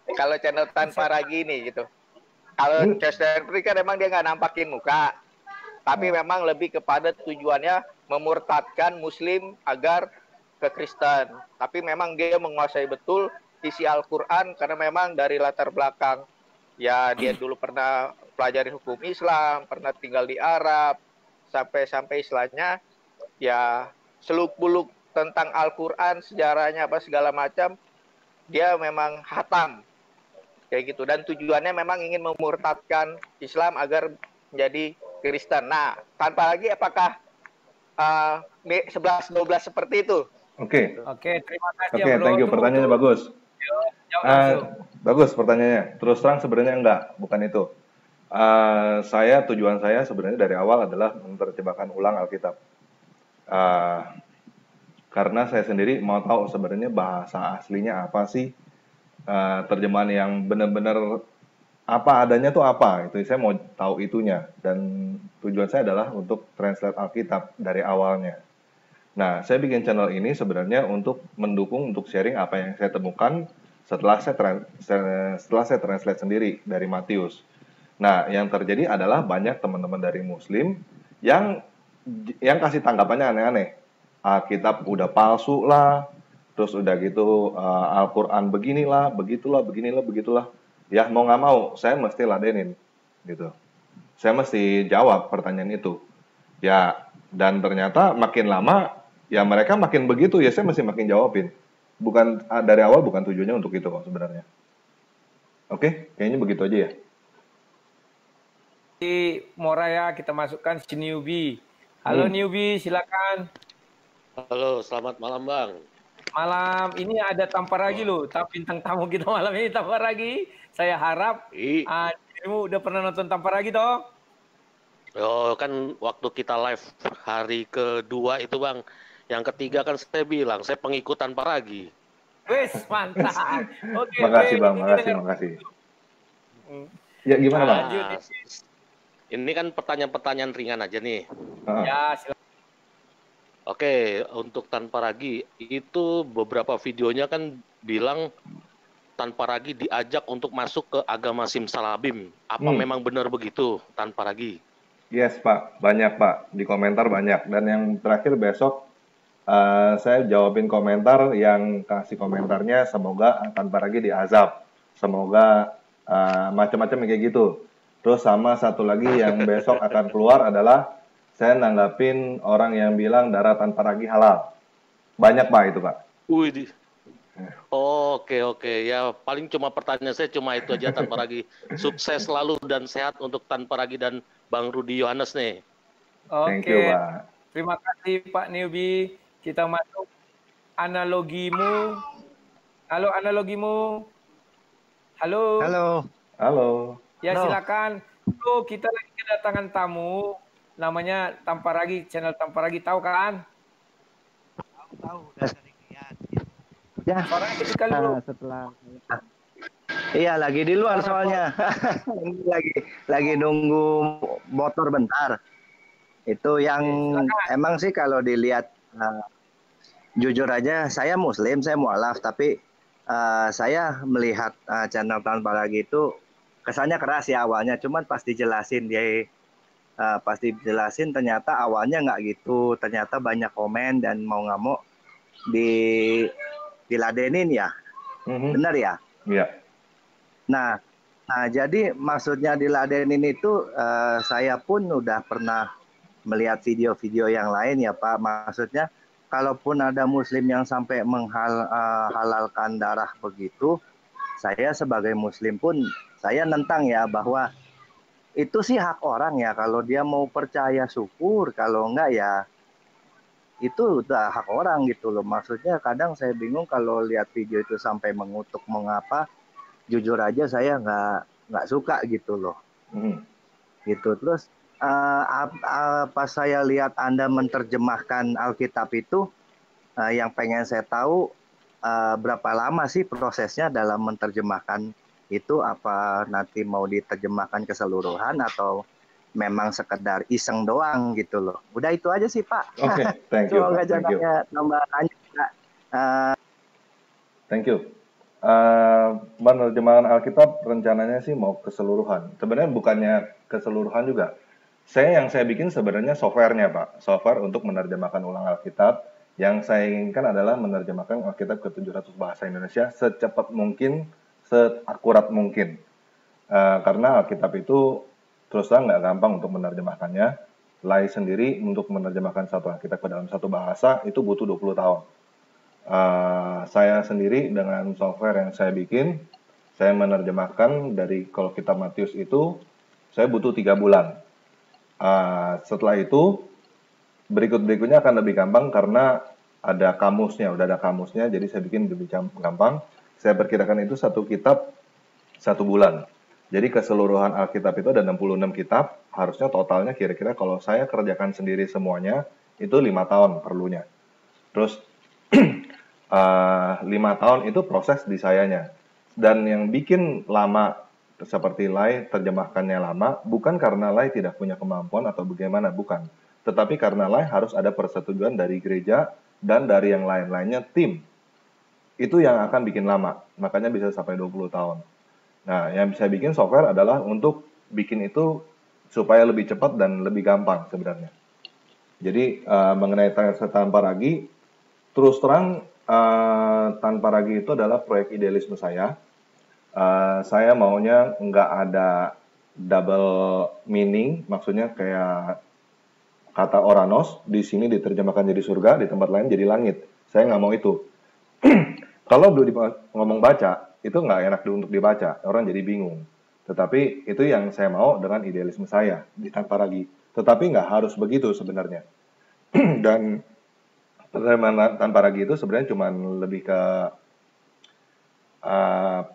[SPEAKER 5] Kalau channel Tanpa Ragi ini gitu. Kalau Christian Prince kan memang dia nggak nampakin muka, tapi memang lebih kepada tujuannya memurtadkan Muslim agar ke Kristen. Tapi memang dia menguasai betul isi Al-Quran karena memang dari latar belakang ya dia dulu pernah pelajari hukum Islam, pernah tinggal di Arab, sampai istilahnya ya seluk-beluk tentang Al-Quran, sejarahnya segala macam, dia memang hatam kayak gitu, dan tujuannya memang ingin memurtadkan Islam agar menjadi Kristen. Nah, Tanpa Ragi apakah 11-12 seperti itu?
[SPEAKER 1] Oke,
[SPEAKER 2] terima kasih.
[SPEAKER 1] Oke, thank you, pertanyaannya bagus. Bagus pertanyaannya. Terus terang sebenarnya enggak, bukan itu. Tujuan saya sebenarnya dari awal adalah menerjemahkan ulang Alkitab. Karena saya sendiri mau tahu sebenarnya bahasa aslinya apa sih, terjemahan yang benar-benar apa adanya tuh apa. Itu saya mau tahu itunya, dan tujuan saya adalah untuk translate Alkitab dari awalnya. Nah, saya bikin channel ini sebenarnya untuk mendukung, untuk sharing apa yang saya temukan setelah saya translate sendiri dari Matius. Nah, yang terjadi adalah banyak teman-teman dari Muslim yang kasih tanggapannya aneh-aneh. Kitab udah palsu lah, terus udah gitu Al-Quran beginilah, begitulah, beginilah, begitulah. Ya mau nggak mau, saya mesti ladenin, gitu. Saya mesti jawab pertanyaan itu. Ya, dan ternyata makin lama, ya mereka makin begitu, ya saya mesti makin jawabin. Bukan dari awal bukan tujuannya untuk itu kok sebenarnya. Oke, kayaknya begitu aja ya.
[SPEAKER 2] Di Moraya kita masukkan si newbie. Halo newbie, silakan.
[SPEAKER 6] Halo, selamat malam Bang.
[SPEAKER 2] Malam ini ada Tamparagi loh, bintang tamu kita malam ini Tamparagi. Saya harap dirimu udah pernah nonton Tamparagi toh?
[SPEAKER 6] Oh kan waktu kita live hari kedua itu Bang, yang ketiga kan saya bilang saya pengikut Tamparagi.
[SPEAKER 2] Wes mantap. Oke,
[SPEAKER 1] makasih Bang, makasih. Ya gimana Bang?
[SPEAKER 6] Ini kan pertanyaan-pertanyaan ringan aja nih.
[SPEAKER 2] Ya, silakan.
[SPEAKER 6] Oke, untuk Tamparagi itu beberapa videonya kan bilang Tamparagi diajak untuk masuk ke agama Simsalabim. Apa memang benar begitu Tamparagi?
[SPEAKER 1] Yes Pak, banyak Pak. Di komentar banyak. Dan yang terakhir besok saya jawabin komentar yang kasih komentarnya semoga Tamparagi diazab. Semoga macam-macam kayak gitu. Terus sama satu lagi yang besok akan keluar adalah saya nanggapin orang yang bilang darah Tamparagi halal. Banyak Pak itu Pak.
[SPEAKER 6] Wih, Oke. Ya paling cuma pertanyaan saya cuma itu aja Tamparagi. Sukses selalu dan sehat untuk Tamparagi dan Bang Rudi Yohanes nih.
[SPEAKER 1] Thank you Pak.
[SPEAKER 2] Terima kasih Pak Newbie. Kita masuk analogimu. Halo analogimu. Halo. Ya silakan. Kita lagi kedatangan tamu. Namanya Tamparagi, channel Tamparagi, tahu kan?
[SPEAKER 7] Tahu, udah sering lihat.
[SPEAKER 2] Ya. Suaranya kecil kali dulu.
[SPEAKER 7] Setelah iya, lagi di luar soalnya. lagi nunggu motor bentar. Itu yang emang sih kalau dilihat jujur aja saya Muslim, saya mualaf, tapi saya melihat channel Tamparagi itu kesannya keras ya awalnya, cuman pas dijelasin ternyata awalnya nggak gitu, ternyata banyak komen dan mau nggak mau diladenin ya, benar ya?
[SPEAKER 1] Iya.
[SPEAKER 7] Nah jadi maksudnya diladenin itu saya pun udah pernah melihat video-video yang lain ya Pak, maksudnya kalaupun ada Muslim yang sampai menghalalkan darah begitu, saya sebagai Muslim pun saya nentang ya bahwa itu sih hak orang ya, kalau dia mau percaya syukur, kalau enggak ya itu udah hak orang gitu loh. Maksudnya kadang saya bingung kalau lihat video itu sampai mengutuk mengapa, jujur aja saya nggak suka gitu loh. Gitu. Terus pas saya lihat Anda menerjemahkan Alkitab itu, yang pengen saya tahu berapa lama sih prosesnya dalam menerjemahkan itu, apa nanti mau diterjemahkan keseluruhan atau memang sekedar iseng doang gitu loh. Udah itu aja sih Pak.
[SPEAKER 1] Oke, thank you.
[SPEAKER 7] Semoga jadwalnya tambah lanjut Pak.
[SPEAKER 1] Thank you. Penerjemahan Alkitab rencananya sih mau keseluruhan. Sebenarnya bukannya keseluruhan juga. Yang saya bikin sebenarnya softwarenya Pak. Software untuk menerjemahkan ulang Alkitab. Yang saya inginkan adalah menerjemahkan Alkitab ke 700 bahasa Indonesia secepat mungkin, seakurat mungkin. Karena Alkitab itu terus terang nggak gampang untuk menerjemahkannya. Lai sendiri untuk menerjemahkan satu Alkitab ke dalam satu bahasa itu butuh 20 tahun. Saya sendiri dengan software yang saya bikin, saya menerjemahkan dari kalau kitab Matius itu, saya butuh 3 bulan. Setelah itu, berikutnya akan lebih gampang karena ada kamusnya, udah ada kamusnya, jadi saya bikin lebih gampang. Saya perkirakan itu satu kitab 1 bulan. Jadi keseluruhan Alkitab itu ada 66 kitab, harusnya totalnya kira-kira kalau saya kerjakan sendiri semuanya, itu 5 tahun perlunya. Terus 5 tahun itu proses di sayanya. Dan yang bikin lama seperti Lai terjemahkannya lama, bukan karena Lai tidak punya kemampuan atau bagaimana, bukan. tetapi karena live harus ada persetujuan dari gereja dan dari yang lain-lainnya tim. Itu yang akan bikin lama, makanya bisa sampai 20 tahun. Nah, yang bisa bikin software adalah untuk bikin itu supaya lebih cepat dan lebih gampang sebenarnya. Jadi mengenai tanpa ragi, terus terang tanpa ragi itu adalah proyek idealisme saya. Saya maunya nggak ada double meaning, maksudnya kayak kata Oranos di sini diterjemahkan jadi surga, di tempat lain jadi langit. Saya nggak mau itu. Kalau ngomong baca, itu nggak enak untuk dibaca, orang jadi bingung. Tetapi itu yang saya mau dengan idealisme saya di tanpa ragi. Tetapi nggak harus begitu sebenarnya. Dan tanpa ragi itu sebenarnya cuma lebih ke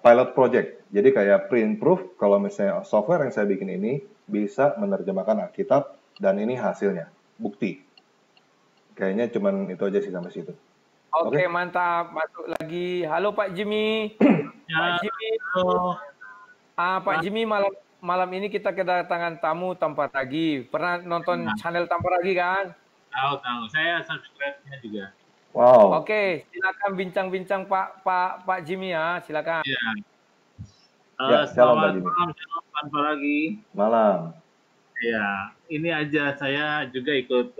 [SPEAKER 1] pilot project. Jadi kayak print proof kalau misalnya software yang saya bikin ini bisa menerjemahkan Alkitab dan ini hasilnya, bukti. Kayaknya cuman itu aja sih sampai situ.
[SPEAKER 2] Oke, mantap. Masuk lagi. Halo Pak Jimmy. Pak Jimmy.
[SPEAKER 8] Halo.
[SPEAKER 2] Pak Jimmy, malam ini kita kedatangan tamu tanpa ragi. Pernah nonton channel tanpa ragi kan?
[SPEAKER 8] Tahu. Saya subscribe-nya juga.
[SPEAKER 1] Wow.
[SPEAKER 2] Oke, silakan bincang-bincang Pak Jimmy ya, silakan.
[SPEAKER 8] Iya.
[SPEAKER 1] Selamat
[SPEAKER 8] malam, tanpa ragi.
[SPEAKER 1] Malam.
[SPEAKER 8] Ya, ini aja saya juga ikut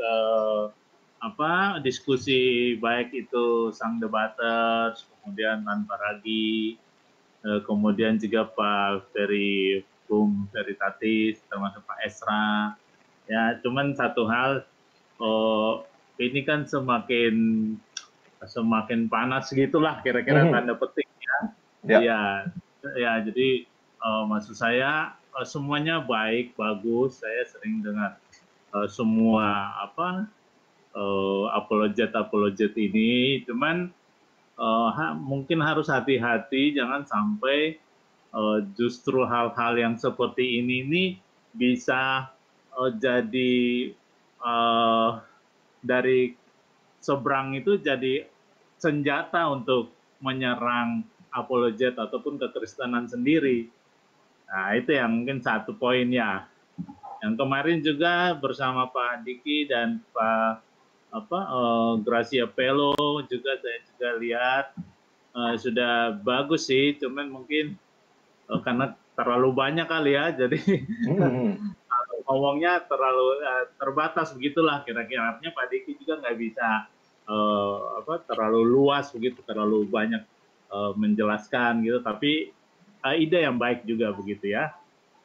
[SPEAKER 8] diskusi baik itu Sang Debaters, kemudian tanpa ragi, kemudian juga Pak Ferry Bung Veritatis, termasuk Pak Esra. Ya, cuman satu hal, ini kan semakin panas gitulah kira-kira tanda petik ya. Ya, jadi maksud saya semuanya baik, bagus. Saya sering dengar semua apologet ini, cuman mungkin harus hati-hati, jangan sampai justru hal-hal yang seperti ini bisa jadi dari seberang itu jadi senjata untuk menyerang apologet ataupun kekristenan sendiri. Nah, itu yang mungkin satu poin ya. Yang kemarin juga bersama Pak Diki dan Pak Gracia Pelo juga saya juga lihat sudah bagus sih, cuman mungkin karena terlalu banyak kali ya, jadi ngomongnya terlalu terbatas begitulah kira-kira. Artinya Pak Diki juga nggak bisa terlalu luas begitu, terlalu banyak menjelaskan gitu, tapi ide yang baik juga begitu ya.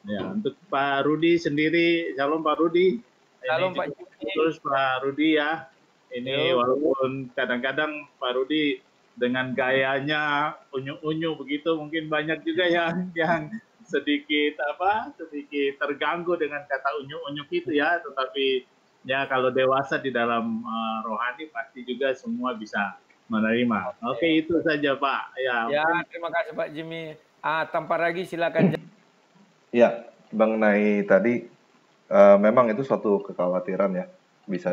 [SPEAKER 8] Ya, untuk Pak Rudi sendiri, shalom Pak Rudi.
[SPEAKER 2] Shalom Pak
[SPEAKER 8] Jimmy. Terus Pak Rudi ya, ini walaupun kadang-kadang Pak Rudi dengan gayanya unyu-unyu begitu, mungkin banyak juga yang sedikit terganggu dengan kata unyu-unyu gitu ya, tetapi ya kalau dewasa di dalam rohani pasti juga semua bisa menerima. Oke, itu saja Pak. Ya,
[SPEAKER 2] terima kasih Pak Jimmy. Tanpa ragi silakan.
[SPEAKER 1] Ya, mengenai tadi memang itu suatu kekhawatiran ya, bisa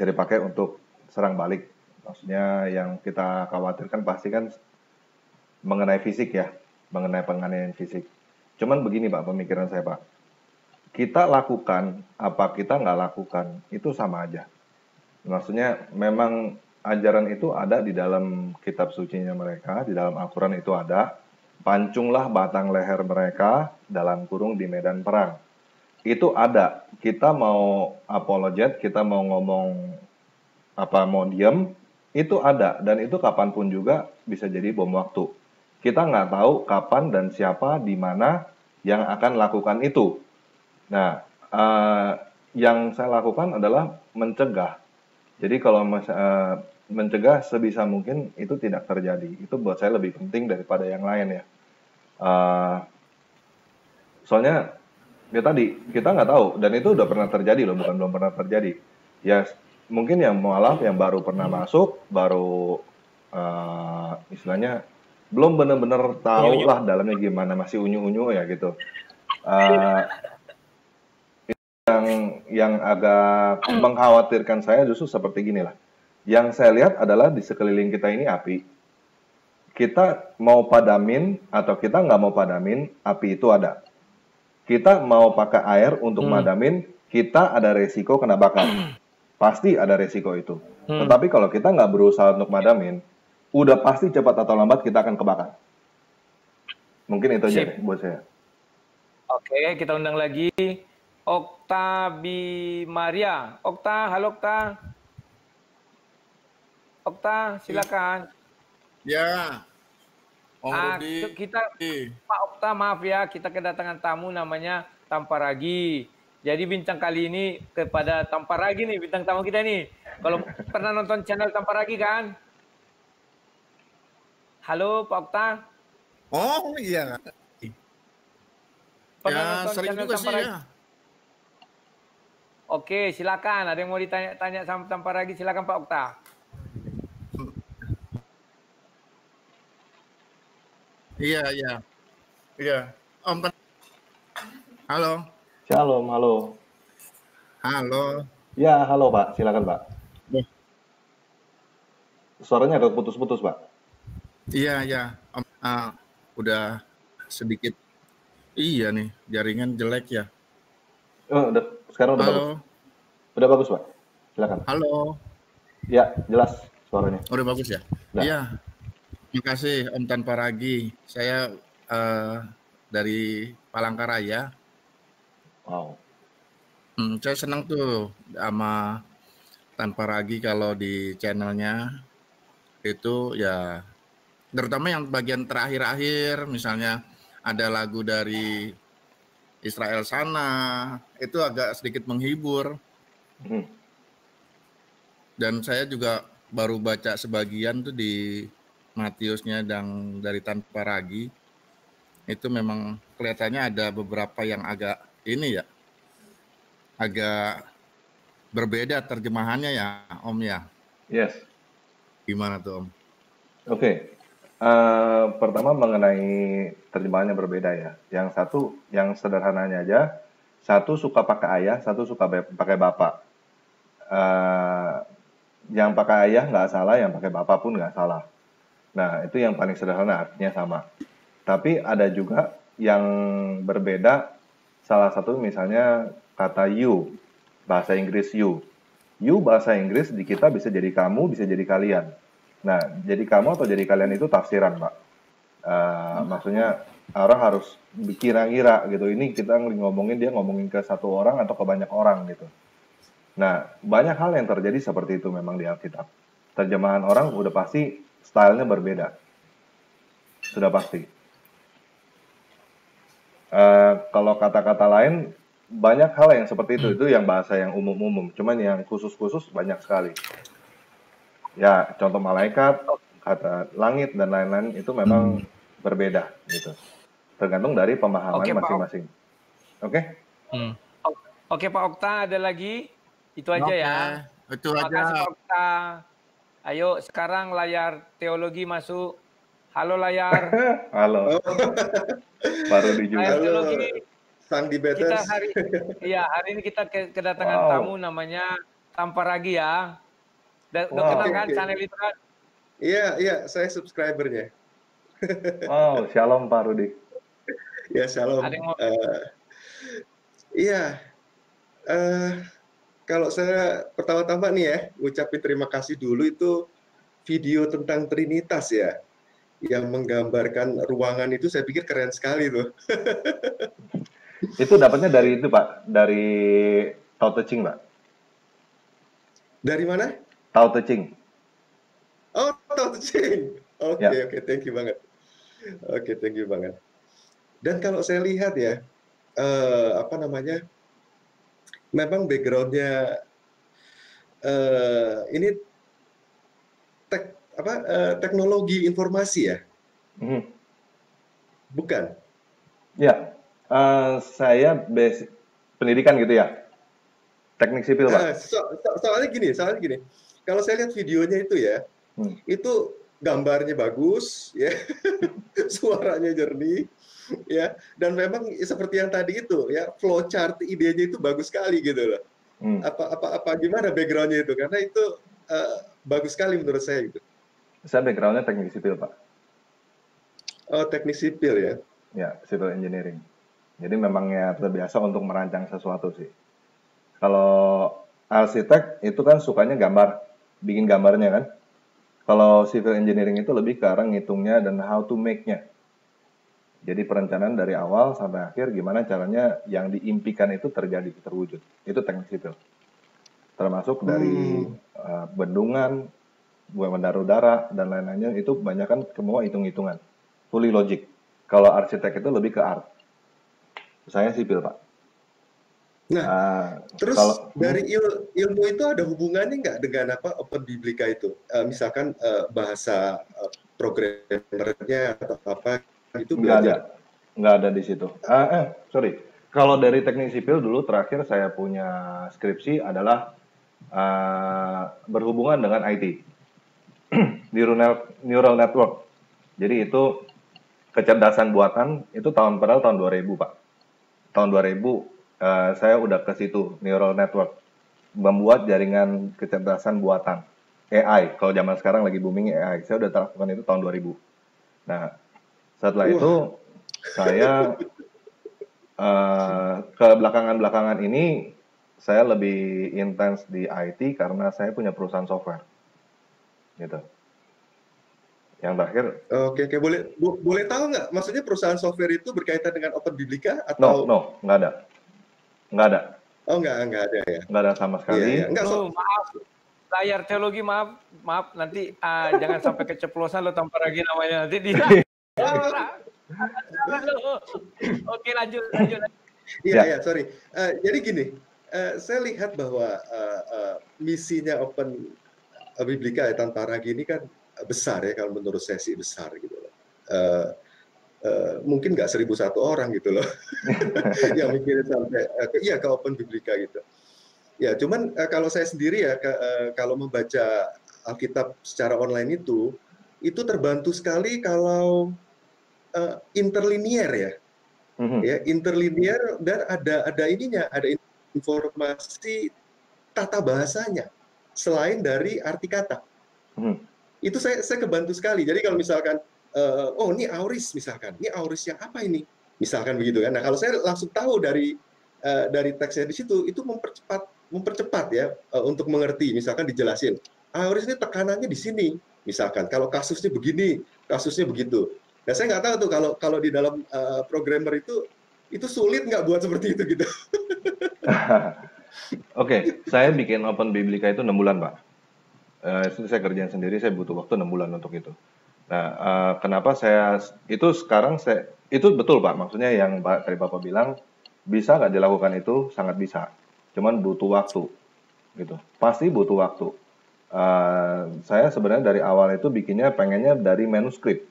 [SPEAKER 1] dipakai untuk serang balik. Maksudnya yang kita khawatirkan pasti kan mengenai fisik ya, mengenai penganiayaan fisik. Cuman begini Pak, pemikiran saya Pak, kita lakukan apa kita nggak lakukan itu sama aja. Maksudnya memang ajaran itu ada di dalam kitab sucinya mereka, di dalam Al-Quran itu ada. Pancunglah batang leher mereka dalam kurung di medan perang. Itu ada. Kita mau apologet, kita mau ngomong mau diem, itu ada. Dan itu kapanpun juga bisa jadi bom waktu. Kita nggak tahu kapan dan siapa di mana yang akan lakukan itu. Nah, yang saya lakukan adalah mencegah. Jadi kalau mencegah sebisa mungkin itu tidak terjadi. Itu buat saya lebih penting daripada yang lain ya. Soalnya ya tadi kita nggak tahu, dan itu udah pernah terjadi loh, bukan belum pernah terjadi. Ya mungkin yang mualaf yang baru pernah masuk, baru istilahnya belum benar-benar tahu lah dalamnya gimana, masih unyu-unyu ya gitu. Yang agak mengkhawatirkan saya justru seperti gini lah. Yang saya lihat adalah di sekeliling kita ini api. Kita mau padamin atau kita nggak mau padamin, api itu ada. Kita mau pakai air untuk madamin, kita ada resiko kena bakar. Pasti ada resiko itu. Tetapi kalau kita nggak berusaha untuk madamin, udah pasti cepat atau lambat kita akan kebakar. Mungkin itu aja deh buat saya.
[SPEAKER 2] Oke, kita undang lagi Okta Bimaria. Okta, halo Okta. Okta, silakan.
[SPEAKER 9] Ya, Om Rudi.
[SPEAKER 2] Kita, Pak Okta, maaf ya, kita kedatangan tamu namanya Tamparagi. Jadi bintang kali ini kepada Tamparagi nih, bintang tamu kita nih. Kalau pernah nonton channel Tamparagi kan? Halo Pak Okta.
[SPEAKER 9] Oh iya.
[SPEAKER 2] Pernah
[SPEAKER 9] Ya,
[SPEAKER 2] nonton
[SPEAKER 9] sering
[SPEAKER 2] channel
[SPEAKER 9] juga sih
[SPEAKER 2] Tamparagi?
[SPEAKER 9] ya.
[SPEAKER 2] Oke, silakan. Ada yang mau ditanya-tanya sama Tamparagi, silakan Pak Okta.
[SPEAKER 9] Iya, iya. Iya. Om, halo.
[SPEAKER 1] Shalom, halo.
[SPEAKER 9] Halo.
[SPEAKER 1] Ya, halo Pak. Silakan Pak. Suaranya agak putus-putus Pak.
[SPEAKER 9] Iya, iya. Om, udah sedikit. Iya nih, jaringan jelek ya.
[SPEAKER 1] Oh, sekarang udah
[SPEAKER 9] Halo.
[SPEAKER 1] bagus. Udah bagus Pak. Silakan.
[SPEAKER 9] Halo.
[SPEAKER 1] Ya, jelas suaranya.
[SPEAKER 9] Udah bagus ya?
[SPEAKER 1] Nah.
[SPEAKER 9] Iya. Terima kasih Om Tanparagi. Saya dari Palangkaraya.
[SPEAKER 1] Wow.
[SPEAKER 9] Saya senang tuh sama Tanparagi kalau di channelnya itu ya, terutama yang bagian terakhir-akhir, misalnya ada lagu dari Israel sana, itu agak sedikit menghibur. Dan saya juga baru baca sebagian tuh di Matiusnya dan dari Tanparagi. Itu memang kelihatannya ada beberapa yang agak ini ya, agak berbeda terjemahannya ya Om ya.
[SPEAKER 1] Yes.
[SPEAKER 9] Gimana tuh Om?
[SPEAKER 1] Oke. Pertama mengenai terjemahannya berbeda ya. Yang satu, yang sederhananya aja, satu suka pakai ayah, satu suka pakai bapak. Yang pakai ayah nggak salah, yang pakai bapak pun nggak salah. Nah, itu yang paling sederhana, artinya sama. Tapi ada juga yang berbeda, salah satu misalnya kata you, bahasa Inggris you. You bahasa Inggris di kita bisa jadi kamu, bisa jadi kalian. Nah, jadi kamu atau jadi kalian itu tafsiran, Pak. Maksudnya orang harus kira-kira gitu. Ini kita ngomongin, dia ngomongin ke satu orang atau ke banyak orang gitu. Nah, banyak hal yang terjadi seperti itu memang di Alkitab. Terjemahan orang udah pasti stylenya berbeda. Sudah pasti. Kalau kata-kata lain, banyak hal yang seperti itu yang bahasa yang umum-umum. Cuman yang khusus-khusus banyak sekali. Ya, contoh malaikat, kata langit, dan lain-lain itu memang berbeda gitu. Tergantung dari pemahaman masing-masing. Oke?
[SPEAKER 2] Oke Pak Okta, ada lagi? Itu aja ya.
[SPEAKER 9] Itu
[SPEAKER 2] Terima
[SPEAKER 9] aja.
[SPEAKER 2] kasih Pak Okta. Ayo sekarang layar teologi masuk. Halo layar.
[SPEAKER 1] Halo. Baru juga.
[SPEAKER 2] Layar
[SPEAKER 10] Halo,
[SPEAKER 2] teologi.
[SPEAKER 10] Sang Debaters.
[SPEAKER 2] Kita hari ini kita kedatangan tamu namanya Tamparagi ya. Udah kenal kan channel itu kan?
[SPEAKER 10] Iya, saya subscribernya.
[SPEAKER 1] Wow, shalom Pak Rudi.
[SPEAKER 10] Ya, shalom. Iya, kalau saya pertama-tama nih ya, ucapin terima kasih dulu itu video tentang Trinitas ya, yang menggambarkan ruangan itu saya pikir keren sekali tuh.
[SPEAKER 1] Itu dapatnya dari itu Pak, dari Tao Te Ching Pak.
[SPEAKER 10] Dari mana?
[SPEAKER 1] Tao Te Ching.
[SPEAKER 10] Oh, Tao Te Ching. Oke, thank you banget. Oke, thank you banget. Dan kalau saya lihat ya, memang backgroundnya ini teknologi informasi ya? Bukan?
[SPEAKER 1] Ya, saya pendidikan gitu ya, teknik sipil Pak.
[SPEAKER 10] Soalnya gini, kalau saya lihat videonya itu ya, itu gambarnya bagus, ya, suaranya jernih, ya, dan memang seperti yang tadi itu, ya, flowchart idenya itu bagus sekali gitu loh. Gimana backgroundnya itu? Karena itu bagus sekali menurut saya gitu.
[SPEAKER 1] Saya backgroundnya teknik sipil Pak.
[SPEAKER 10] Oh, teknik sipil ya?
[SPEAKER 1] Ya, civil engineering. Jadi memang ya terbiasa untuk merancang sesuatu sih. Kalau arsitek itu kan sukanya gambar, bikin gambarnya kan. Kalau civil engineering itu lebih ke arah ngitungnya dan how to make-nya. Jadi perencanaan dari awal sampai akhir gimana caranya yang diimpikan itu terjadi, terwujud. Itu teknik sipil. Termasuk dari bendungan, bandar udara, dan lain-lainnya itu kebanyakan semua hitung-hitungan. Fully logic. Kalau arsitek itu lebih ke art. Saya sipil, Pak.
[SPEAKER 10] Nah, terus dari ilmu itu ada hubungannya nggak dengan apa Open Biblika itu? Misalkan bahasa programmernya atau apa itu belajar?
[SPEAKER 1] Nggak ada di situ. Sorry. Kalau dari teknik sipil dulu terakhir saya punya skripsi adalah berhubungan dengan IT. Neural network. Jadi itu kecerdasan buatan itu padahal tahun 2000, Pak. Tahun 2000 saya udah ke situ, neural network, membuat jaringan kecerdasan buatan, AI. Kalau zaman sekarang lagi booming AI, saya udah lakukan itu tahun 2000. Nah, setelah itu saya ke belakangan ini saya lebih intens di IT karena saya punya perusahaan software, gitu. Yang terakhir.
[SPEAKER 10] Oke, boleh tahu nggak? Maksudnya perusahaan software itu berkaitan dengan Open Biblika atau?
[SPEAKER 1] No, nggak ada. Nggak ada.
[SPEAKER 10] Oh, nggak ada ya?
[SPEAKER 1] Nggak ada sama sekali.
[SPEAKER 10] Iya.
[SPEAKER 2] Maaf, layar teologi maaf nanti jangan sampai keceplosan lo tampar lagi namanya nanti dia. Oke lanjut.
[SPEAKER 10] Iya, sorry. Jadi gini, saya lihat bahwa misinya Open Biblika Tanpa Ragi ini kan besar ya, kalau menurut saya sih besar gitu loh. Mungkin nggak 1.001 orang gitu loh yang mikirin sampai ke Open Biblika gitu. Ya, cuman kalau saya sendiri ya kalau membaca Alkitab secara online itu terbantu sekali kalau interlinier ya. Ya, interlinier dan ada ininya, ada informasi tata bahasanya selain dari arti kata. Itu saya kebantu sekali. Jadi kalau misalkan oh ini auris misalkan, ini auris yang apa ini? Misalkan begitu kan. Nah, kalau saya langsung tahu dari teksnya di situ, itu mempercepat ya untuk mengerti. Misalkan dijelasin, auris ini tekanannya di sini. Misalkan kalau kasusnya begini, kasusnya begitu. Nah, saya nggak tahu tuh kalau di dalam programmer itu sulit nggak buat seperti itu gitu.
[SPEAKER 1] Oke, saya bikin Open Biblika itu 6 bulan, Pak. Itu saya kerjain sendiri, saya butuh waktu 6 bulan untuk itu. Nah, kenapa itu betul Pak, maksudnya yang tadi Bapak bilang, bisa nggak dilakukan itu? Sangat bisa, cuman butuh waktu, gitu. Pasti butuh waktu. Saya sebenarnya dari awal itu bikinnya pengennya dari manuskrip.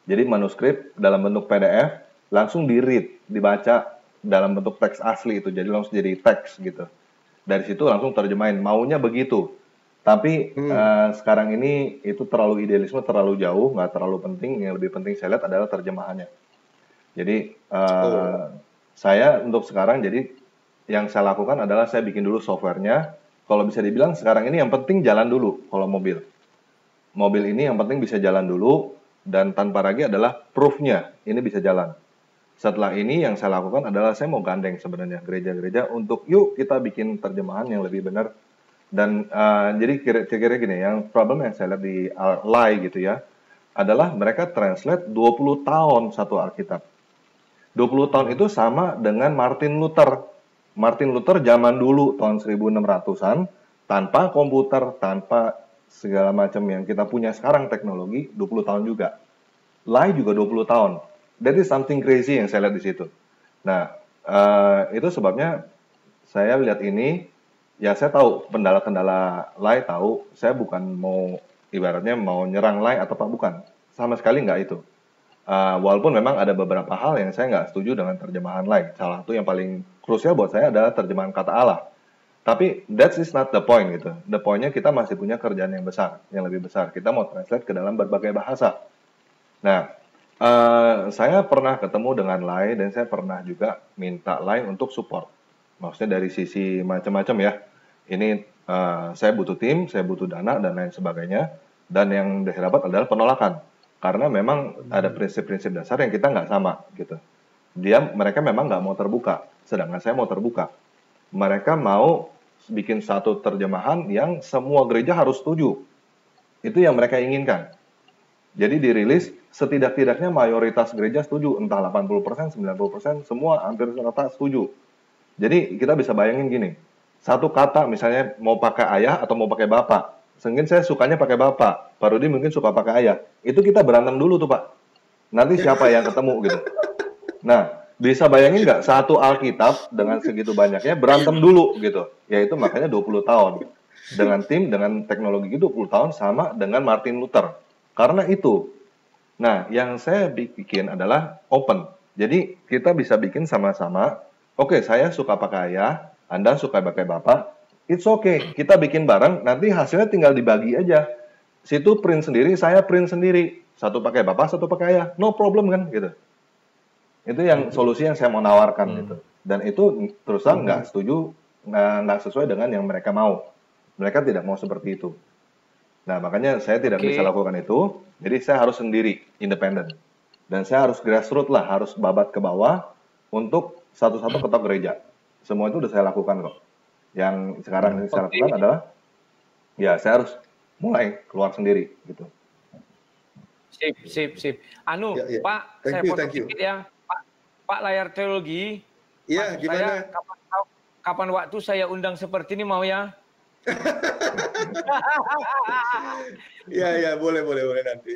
[SPEAKER 1] Jadi manuskrip dalam bentuk PDF, langsung di-read, dibaca dalam bentuk teks asli itu, jadi langsung jadi teks gitu. Dari situ langsung terjemahin, maunya begitu. Tapi sekarang ini itu terlalu idealisme, terlalu jauh, nggak terlalu penting. Yang lebih penting saya lihat adalah terjemahannya. Jadi saya untuk sekarang, jadi yang saya lakukan adalah saya bikin dulu softwarenya. Kalau bisa dibilang sekarang ini yang penting jalan dulu kalau mobil. Mobil ini yang penting bisa jalan dulu, dan Tanpa Ragi adalah proof-nya, ini bisa jalan. Setelah ini yang saya lakukan adalah saya mau gandeng sebenarnya gereja-gereja untuk yuk kita bikin terjemahan yang lebih benar. Dan jadi kira-kira gini, yang problem yang saya lihat di LAI gitu ya, adalah mereka translate 20 tahun satu Alkitab. 20 tahun itu sama dengan Martin Luther. Martin Luther zaman dulu tahun 1600-an, tanpa komputer, tanpa segala macam yang kita punya sekarang teknologi, 20 tahun juga. LAI juga 20 tahun. That is something crazy yang saya lihat di situ. Nah, itu sebabnya saya lihat ini. Ya saya tahu kendala LAI, tahu saya bukan mau ibaratnya mau nyerang LAI atau apa, bukan, sama sekali nggak itu. Walaupun memang ada beberapa hal yang saya nggak setuju dengan terjemahan LAI. Salah satu yang paling krusial buat saya adalah terjemahan kata Allah. Tapi that is not the point gitu. The point-nya kita masih punya kerjaan yang besar, yang lebih besar. Kita mau translate ke dalam berbagai bahasa. Nah, saya pernah ketemu dengan LAI dan saya pernah juga minta LAI untuk support. Maksudnya dari sisi macam-macam ya. Ini saya butuh tim, saya butuh dana dan lain sebagainya. Dan yang saya dapat adalah penolakan. Karena memang ada prinsip-prinsip dasar yang kita nggak sama gitu. Mereka memang nggak mau terbuka, sedangkan saya mau terbuka. mereka mau bikin satu terjemahan yang semua gereja harus setuju. Itu yang mereka inginkan. Jadi dirilis setidak-tidaknya mayoritas gereja setuju, entah 80%, 90%, semua hampir rata setuju. Jadi kita bisa bayangin gini, satu kata misalnya mau pakai ayah atau mau pakai bapak. Mungkin saya sukanya pakai bapak, Pak Rudi mungkin suka pakai ayah. Itu kita berantem dulu tuh Pak. Nanti siapa yang ketemu gitu. Nah, bisa bayangin nggak satu Alkitab dengan segitu banyaknya berantem dulu gitu. Yaitu makanya 20 tahun. Dengan tim, dengan teknologi 20 tahun sama dengan Martin Luther. Karena itu. Nah, yang saya bikin adalah open. Jadi kita bisa bikin sama-sama. Oke, saya suka pakai ayah, Anda suka pakai bapak. It's okay, kita bikin bareng, nanti hasilnya tinggal dibagi aja. Situ print sendiri, saya print sendiri. Satu pakai bapak, satu pakai ayah. No problem kan, gitu. Itu yang solusi yang saya mau nawarkan gitu. Dan itu terus terang nggak setuju, nggak sesuai dengan yang mereka mau. Mereka tidak mau seperti itu. Nah, makanya saya tidak bisa lakukan itu. Jadi saya harus sendiri, independen. Dan saya harus grassroots lah, harus babat ke bawah untuk satu-satu ketok gereja. Semua itu udah saya lakukan kok. Yang sekarang saya lakukan adalah, ya saya harus mulai keluar sendiri gitu.
[SPEAKER 2] Sip. Anu, ya. Pak, saya potong sedikit ya. Pak layar teologi.
[SPEAKER 10] Iya, gimana?
[SPEAKER 2] Kapan waktu saya undang seperti ini mau ya?
[SPEAKER 10] Ya, boleh nanti.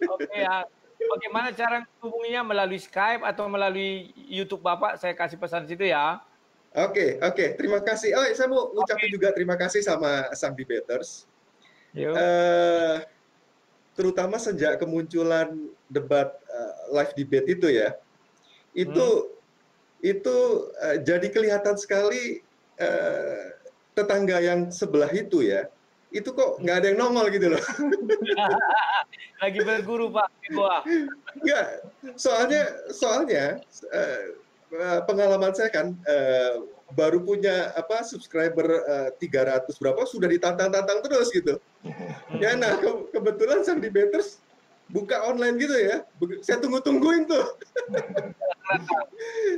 [SPEAKER 2] Oke ya. Bagaimana cara hubunginya, melalui Skype atau melalui YouTube Bapak? Saya kasih pesan situ ya.
[SPEAKER 10] Oke. Terima kasih. Oh, saya mau ucapin juga terima kasih sama sang debaters. Terutama sejak kemunculan debat live debate itu ya. Itu jadi kelihatan sekali tetangga yang sebelah itu ya, itu kok nggak ada yang nongol gitu loh.
[SPEAKER 2] Lagi berguru Pak di bawah.
[SPEAKER 10] Nggak, soalnya pengalaman saya kan baru punya subscriber 300 berapa sudah ditantang-tantang terus gitu. Ya, nah kebetulan sang debaters buka online gitu ya, saya tungguin tuh.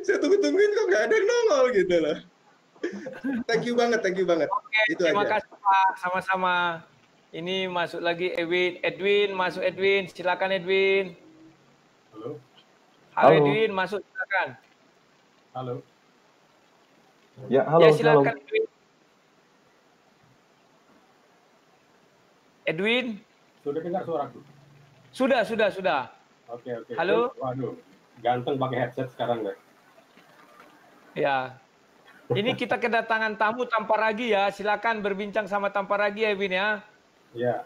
[SPEAKER 10] Saya tungguin kok nggak ada yang nongol gitu loh. Thank you banget.
[SPEAKER 2] Oke,
[SPEAKER 10] itu
[SPEAKER 2] terima
[SPEAKER 10] aja.
[SPEAKER 2] kasih Pak, sama-sama. Ini masuk lagi Edwin, masuk Edwin, silakan Edwin. Halo Edwin, masuk silakan.
[SPEAKER 11] Halo.
[SPEAKER 1] Ya, halo.
[SPEAKER 2] Ya, silakan Edwin. Edwin.
[SPEAKER 11] Sudah dengar suaraku?
[SPEAKER 2] Sudah.
[SPEAKER 11] Oke.
[SPEAKER 2] Halo.
[SPEAKER 11] Waduh, ganteng pakai headset sekarang deh.
[SPEAKER 2] Ya. Ini kita kedatangan tamu Tamparagi ya. Silakan berbincang sama Tamparagi ya, Edwin ya.
[SPEAKER 11] Ya.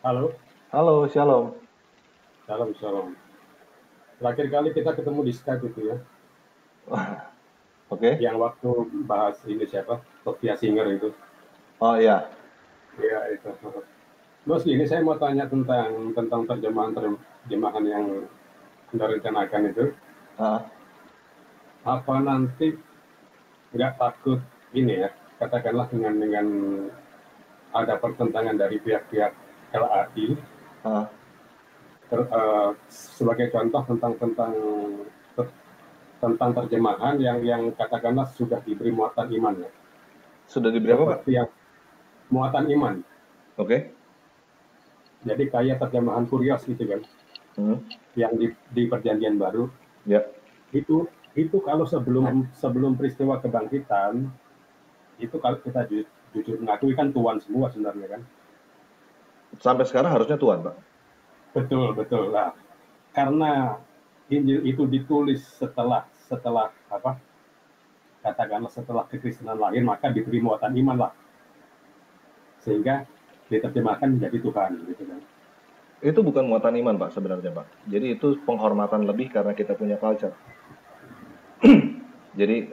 [SPEAKER 11] Halo.
[SPEAKER 1] Halo, shalom.
[SPEAKER 11] Shalom. Terakhir kali kita ketemu di Skype itu ya.
[SPEAKER 1] Oke.
[SPEAKER 11] Yang waktu bahas ini siapa? Sofia Singer itu.
[SPEAKER 1] Oh iya.
[SPEAKER 11] Iya itu. Terus ini saya mau tanya tentang terjemahan yang Anda rencanakan itu. Apa nanti nggak takut ini ya, katakanlah dengan ada pertentangan dari pihak-pihak LAI, sebagai contoh tentang terjemahan yang katakanlah sudah diberi muatan iman ya.
[SPEAKER 1] Sudah diberi apa Pak?
[SPEAKER 11] Yang muatan iman.
[SPEAKER 1] Oke.
[SPEAKER 11] Jadi kayak terjemahan Kurios gitu kan, yang di Perjanjian Baru.
[SPEAKER 1] Ya.
[SPEAKER 11] Itu kalau sebelum peristiwa kebangkitan, itu kalau kita jujur mengakui kan tuan semua sebenarnya kan.
[SPEAKER 1] Sampai sekarang harusnya tuan Pak.
[SPEAKER 11] Betul lah. Karena Injil itu ditulis setelah apa? Katakanlah setelah kekristenan lahir, maka diberi muatan iman lah. Sehingga diterjemahkan menjadi Tuhan gitu kan.
[SPEAKER 1] Itu bukan muatan iman Pak sebenarnya Pak. Jadi itu penghormatan lebih karena kita punya culture. Jadi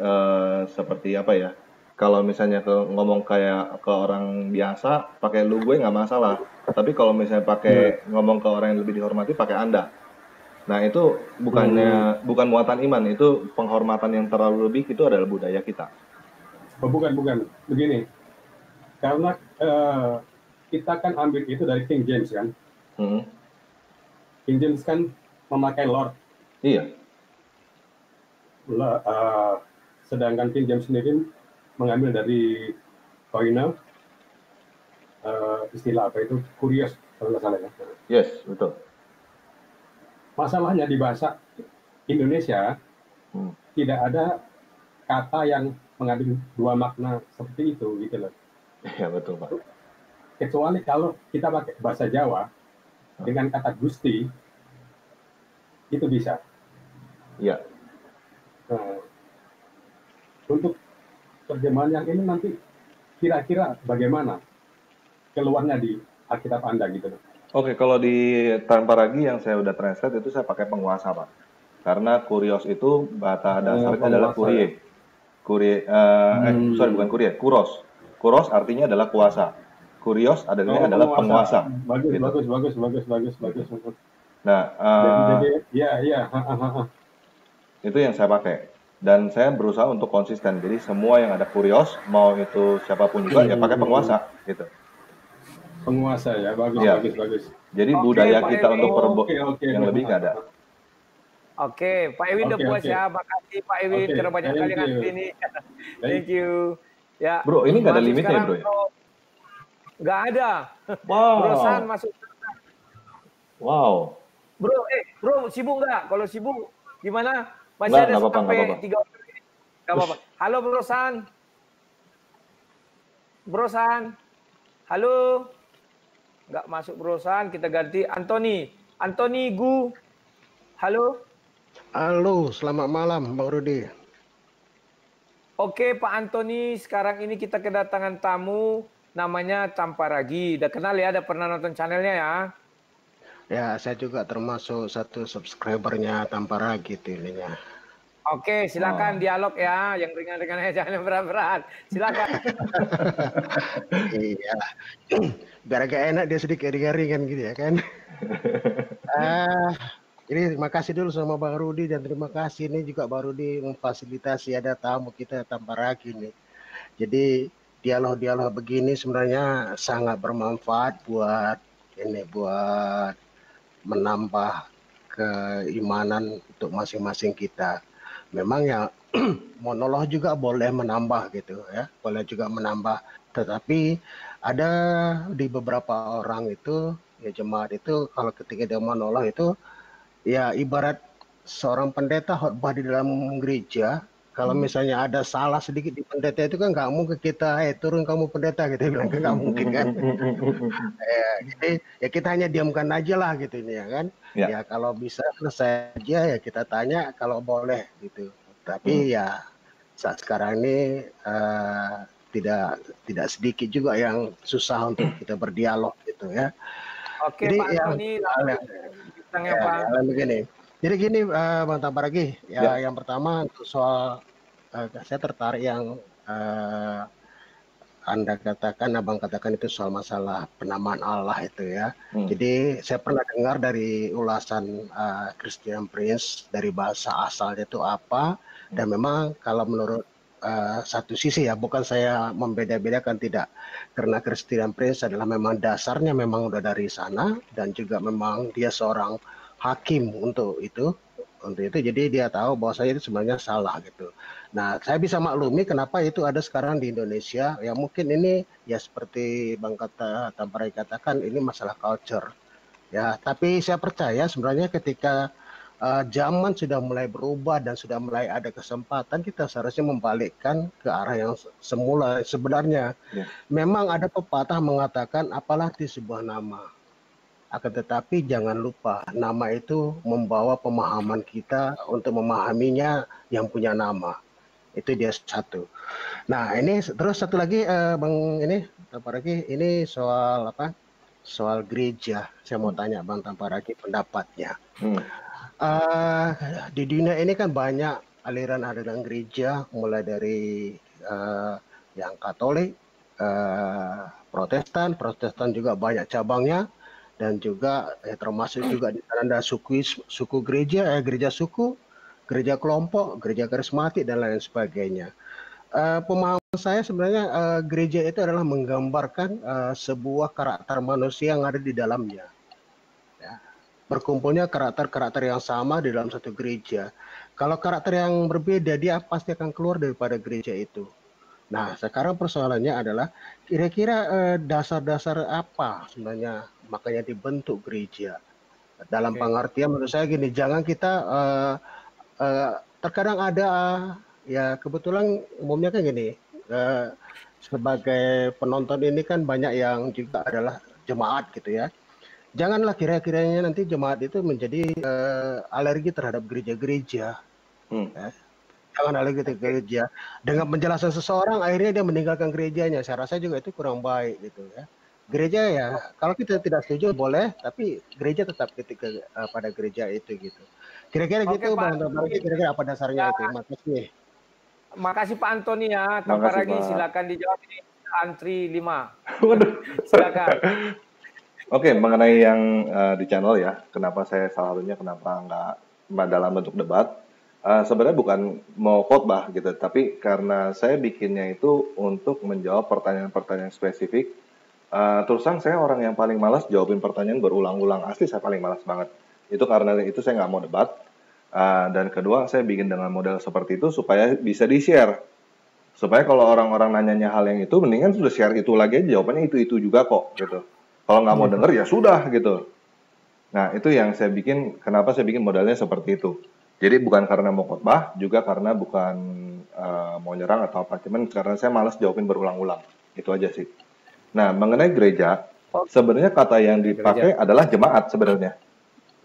[SPEAKER 1] seperti apa ya? Kalau misalnya ngomong kayak ke orang biasa, pakai lu gue nggak masalah. Tapi kalau misalnya pakai ngomong ke orang yang lebih dihormati, pakai Anda. Nah itu bukan muatan iman, itu penghormatan yang terlalu lebih, itu adalah budaya kita.
[SPEAKER 11] Oh, bukan. Begini, karena kita kan ambil itu dari King James kan. King James kan memakai Lord.
[SPEAKER 1] Iya.
[SPEAKER 11] sedangkan King James sendiri mengambil dari koine, istilah apa itu, kurios kalau nggak salah ya.
[SPEAKER 1] Yes, betul.
[SPEAKER 11] Masalahnya di bahasa Indonesia tidak ada kata yang mengandung dua makna seperti itu gitu loh.
[SPEAKER 1] Iya betul Pak.
[SPEAKER 11] Kecuali kalau kita pakai bahasa Jawa dengan kata Gusti itu bisa.
[SPEAKER 1] Iya.
[SPEAKER 11] Nah, untuk terjemahan yang ini nanti kira-kira bagaimana keluarnya di Alkitab Anda gitu loh.
[SPEAKER 1] Oke, kalau di Tanpa Ragi yang saya udah translate itu saya pakai penguasa Pak. Karena kurios itu bahasa dasarnya adalah kurie. Kurie, bukan kurie, kuros. Kuros artinya adalah kuasa. Kurios adalah penguasa.
[SPEAKER 11] Bagus,
[SPEAKER 1] gitu.
[SPEAKER 11] bagus.
[SPEAKER 1] Nah,
[SPEAKER 11] jadi ya.
[SPEAKER 1] Itu yang saya pakai. Dan saya berusaha untuk konsisten. Jadi semua yang ada kurios, mau itu siapapun juga, ya pakai penguasa, gitu.
[SPEAKER 11] Penguasa ya, bagus.
[SPEAKER 1] Jadi budaya kita untuk yang lebih nggak ada.
[SPEAKER 2] Oke, Pak Ewin udah puas ya. Makasih Pak Ewin karena banyak kali ngasih ini. Thank you. Ya.
[SPEAKER 1] Bro, ini nggak ada limitnya bro ya?
[SPEAKER 2] Nggak ada.
[SPEAKER 1] Wow.
[SPEAKER 2] Bro San masuk.
[SPEAKER 1] Wow.
[SPEAKER 2] Bro sibuk nggak? Kalau sibuk gimana? Masih
[SPEAKER 1] nggak,
[SPEAKER 2] ada
[SPEAKER 1] nggak
[SPEAKER 2] sampai
[SPEAKER 1] apa-apa.
[SPEAKER 2] 3 menit. Nggak apa-apa. Halo Bro San. Bro San. Halo. Nggak masuk Bro San, kita ganti Anthony. Anthony Gu. Halo.
[SPEAKER 12] Halo, selamat malam Bang Rudi.
[SPEAKER 2] Oke Pak Anthony, sekarang ini kita kedatangan tamu namanya Tanpa Ragi. Udah kenal ya, udah pernah nonton channelnya ya?
[SPEAKER 12] Ya, saya juga termasuk satu subscribernya Tanpa Ragi ininya.
[SPEAKER 2] Oke, silakan dialog ya, yang ringan-ringan aja, jangan yang berat-berat. Silakan.
[SPEAKER 12] Iya, biar agak enak dia sedikit ringan gitu ya kan. Ini terima kasih dulu sama Bang Rudi dan terima kasih ini juga Bang Rudi memfasilitasi ada tamu kita Tanpa Ragi nih. Jadi dialog-dialog begini sebenarnya sangat bermanfaat buat menambah keimanan untuk masing-masing kita. Memang ya monolog juga boleh menambah gitu ya, boleh juga menambah. Tetapi ada di beberapa orang itu ya jemaat itu kalau ketika dia monolog itu ya ibarat seorang pendeta khotbah di dalam gereja. Kalau misalnya ada salah sedikit di pendeta itu kan nggak mungkin kita turun kamu pendeta gitu bilang kan nggak mungkin kan. Jadi ya kita hanya diamkan aja lah gitu ini ya kan. Ya kalau bisa selesai aja ya kita tanya kalau boleh gitu. Tapi ya saat sekarang ini tidak sedikit juga yang susah untuk kita berdialog gitu ya.
[SPEAKER 2] Oke Pak Antoni.
[SPEAKER 12] Begini. Jadi gini Bang Tanpa Ragi, yang pertama untuk soal saya tertarik yang Abang katakan itu soal masalah penamaan Allah itu ya. Jadi saya pernah dengar dari ulasan Christian Prince dari bahasa asalnya itu apa dan memang kalau menurut satu sisi ya, bukan saya membeda-bedakan tidak, karena Christian Prince adalah memang dasarnya memang udah dari sana dan juga memang dia seorang hakim untuk itu, jadi dia tahu bahwa saya itu sebenarnya salah gitu. Nah, saya bisa maklumi kenapa itu ada sekarang di Indonesia. Ya mungkin ini ya seperti Bang Tanpa Ragi katakan ini masalah culture. Ya, tapi saya percaya sebenarnya ketika zaman sudah mulai berubah dan sudah mulai ada kesempatan, kita seharusnya membalikkan ke arah yang semula sebenarnya. Memang ada pepatah mengatakan apalah arti sebuah nama. Akan tetapi jangan lupa nama itu membawa pemahaman kita untuk memahaminya yang punya nama. Itu dia satu. Nah ini terus satu lagi Bang ini Tanpa Ragi, ini soal apa? Soal gereja. Saya mau tanya Bang Tanpa Ragi pendapatnya. Di dunia ini kan banyak aliran-aliran gereja, mulai dari yang Katolik, Protestan juga banyak cabangnya. Dan juga termasuk juga di sana ada suku gereja, gereja suku, gereja kelompok, gereja karismatik dan lain sebagainya. Pemahaman saya sebenarnya gereja itu adalah menggambarkan sebuah karakter manusia yang ada di dalamnya. Ya. Berkumpulnya karakter-karakter yang sama di dalam satu gereja. Kalau karakter yang berbeda, dia pasti akan keluar daripada gereja itu. Nah, sekarang persoalannya adalah kira-kira dasar-dasar apa sebenarnya makanya dibentuk gereja. Dalam pengertian menurut saya gini, jangan kita terkadang ada ya kebetulan umumnya kan gini, sebagai penonton ini kan banyak yang juga adalah jemaat gitu ya. Janganlah kira-kiranya nanti jemaat itu menjadi alergi terhadap gereja-gereja. Jangan alergi terhadap gereja. Dengan penjelasan seseorang akhirnya dia meninggalkan gerejanya. Saya rasa juga itu kurang baik gitu ya. Gereja ya, kalau kita tidak setuju boleh, tapi gereja tetap pada gereja itu gitu. Kira-kira gitu Bang Tabaragi, kira-kira apa dasarnya itu? Makasih.
[SPEAKER 2] Makasih Pak Antoni ya. Tabaragi silakan dijawab ini antri 5.
[SPEAKER 1] Waduh.
[SPEAKER 2] Silakan.
[SPEAKER 1] Oke, mengenai yang di channel ya, kenapa saya salah satunya kenapa nggak dalam bentuk debat, sebenarnya bukan mau khotbah gitu, tapi karena saya bikinnya itu untuk menjawab pertanyaan-pertanyaan spesifik. Terus terang saya orang yang paling malas jawabin pertanyaan berulang-ulang, asli saya paling malas banget. Itu karena itu saya nggak mau debat, dan kedua saya bikin dengan model seperti itu supaya bisa di-share. Supaya kalau orang-orang nanyanya hal yang itu, mendingan sudah share itu lagi aja, jawabannya itu juga kok gitu. Kalau nggak mau denger ya sudah gitu. Nah itu yang saya bikin, kenapa saya bikin modelnya seperti itu. Jadi bukan karena mau khotbah, juga karena bukan mau nyerang atau apa, cuman karena saya malas jawabin berulang-ulang. Itu aja sih. Nah mengenai gereja, sebenarnya kata yang dipakai adalah jemaat sebenarnya.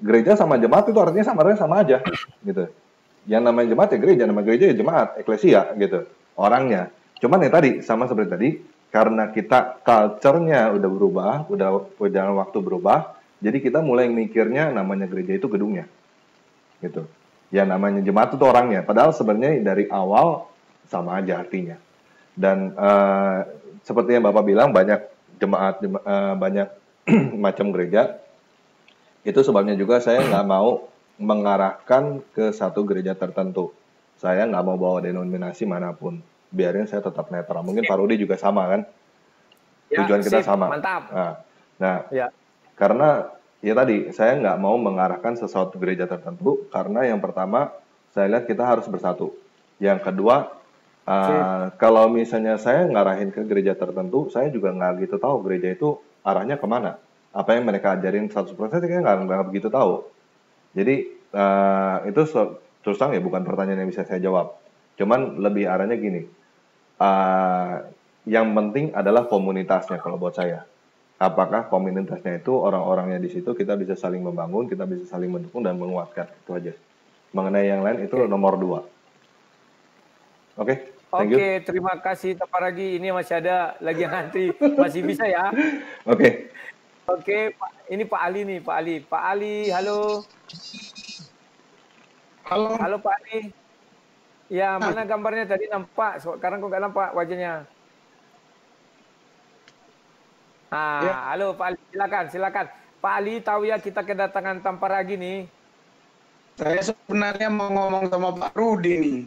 [SPEAKER 1] Gereja sama jemaat itu artinya sama aja gitu. Yang namanya jemaat ya gereja, nama gereja ya jemaat, eklesia gitu. Orangnya. Cuman ya tadi, sama seperti tadi, karena kita culture-nya udah berubah, udah berjalan waktu berubah, jadi kita mulai mikirnya namanya gereja itu gedungnya, gitu. Ya namanya jemaat itu orangnya, padahal sebenarnya dari awal sama aja artinya. Dan seperti yang Bapak bilang, banyak jemaat, banyak macam gereja, itu sebabnya juga saya nggak mau mengarahkan ke satu gereja tertentu. Saya nggak mau bawa denominasi manapun. Biarin saya tetap netral. Mungkin Pak Rudi juga sama kan? Tujuan kita sama.
[SPEAKER 2] Mantap.
[SPEAKER 1] Nah karena ya tadi saya nggak mau mengarahkan sesuatu gereja tertentu karena yang pertama saya lihat kita harus bersatu. Yang kedua kalau misalnya saya ngarahin ke gereja tertentu, saya juga nggak gitu tahu gereja itu arahnya kemana. Apa yang mereka ajarin 100% saya nggak begitu tahu. Jadi itu terus terang ya bukan pertanyaan yang bisa saya jawab. Cuman lebih arahnya gini, yang penting adalah komunitasnya kalau buat saya. Apakah komunitasnya itu orang-orangnya di situ kita bisa saling membangun, kita bisa saling mendukung dan menguatkan, itu aja. Mengenai yang lain itu nomor 2. Oke, thank you.
[SPEAKER 2] Oke, terima kasih Tabaragi. Ini masih ada lagi yang antri, masih bisa ya.
[SPEAKER 1] Oke.
[SPEAKER 2] Oke, ini Pak Ali nih, Pak Ali. Pak Ali, halo. Halo Pak Ali. Ya, mana gambarnya tadi nampak? Sekarang kok nggak nampak wajahnya. Halo Pak Ali, silakan. Pak Ali tahu ya kita kedatangan Tabaragi nih.
[SPEAKER 13] Saya sebenarnya mau ngomong sama Pak Rudi nih.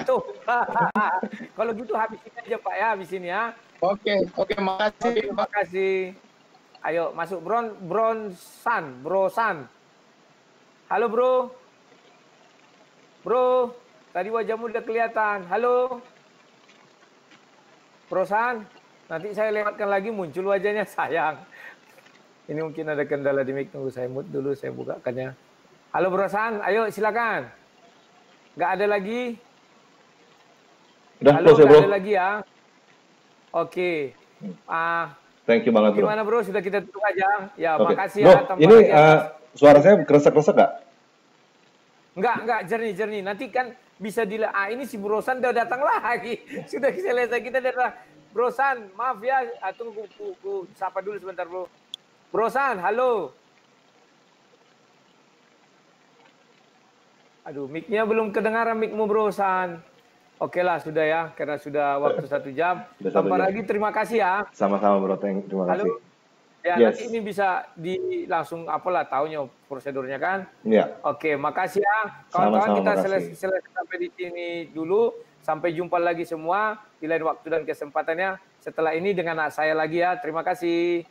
[SPEAKER 2] Tuh. Kalau gitu habisin aja Pak ya, habisin ya.
[SPEAKER 13] Oke, makasih.
[SPEAKER 2] Terima kasih. Ayo masuk Brosan. Halo Bro. Tadi wajahmu udah kelihatan. Halo. Brosan. Nanti saya lewatkan lagi muncul wajahnya, sayang. Ini mungkin ada kendala di mic. Tunggu saya mute dulu, saya bukakannya. Halo Brosan, ayo silakan. Nggak ada lagi?
[SPEAKER 1] Udah,
[SPEAKER 2] halo,
[SPEAKER 1] nggak
[SPEAKER 2] ada lagi ya? Oke.
[SPEAKER 1] Thank you banget Bro.
[SPEAKER 2] Gimana Bro, sudah kita tutup aja? Ya, makasih
[SPEAKER 1] Bro,
[SPEAKER 2] ya.
[SPEAKER 1] Ini suara saya kresek-kresek nggak?
[SPEAKER 2] Enggak, jernih. Nanti kan bisa ini si Brosan udah datang lagi. Sudah selesai kita datang. Brosan, maaf ya. Tunggu, ku sapa dulu sebentar Bro. Brosan, halo. Aduh, mic-nya belum kedengaran mic-mu Brosan. Oke lah, sudah ya. Karena sudah waktu 1 jam. Tabaragi terima kasih ya.
[SPEAKER 1] Sama-sama Bro, terima kasih.
[SPEAKER 2] Halo. Ya, nanti ini bisa langsung taunya prosedurnya kan?
[SPEAKER 1] Iya.
[SPEAKER 2] Oke, makasih ya. Kawan-kawan, kita selesai sampai di sini dulu. Sampai jumpa lagi semua di lain waktu dan kesempatannya. Setelah ini dengan saya lagi ya. Terima kasih.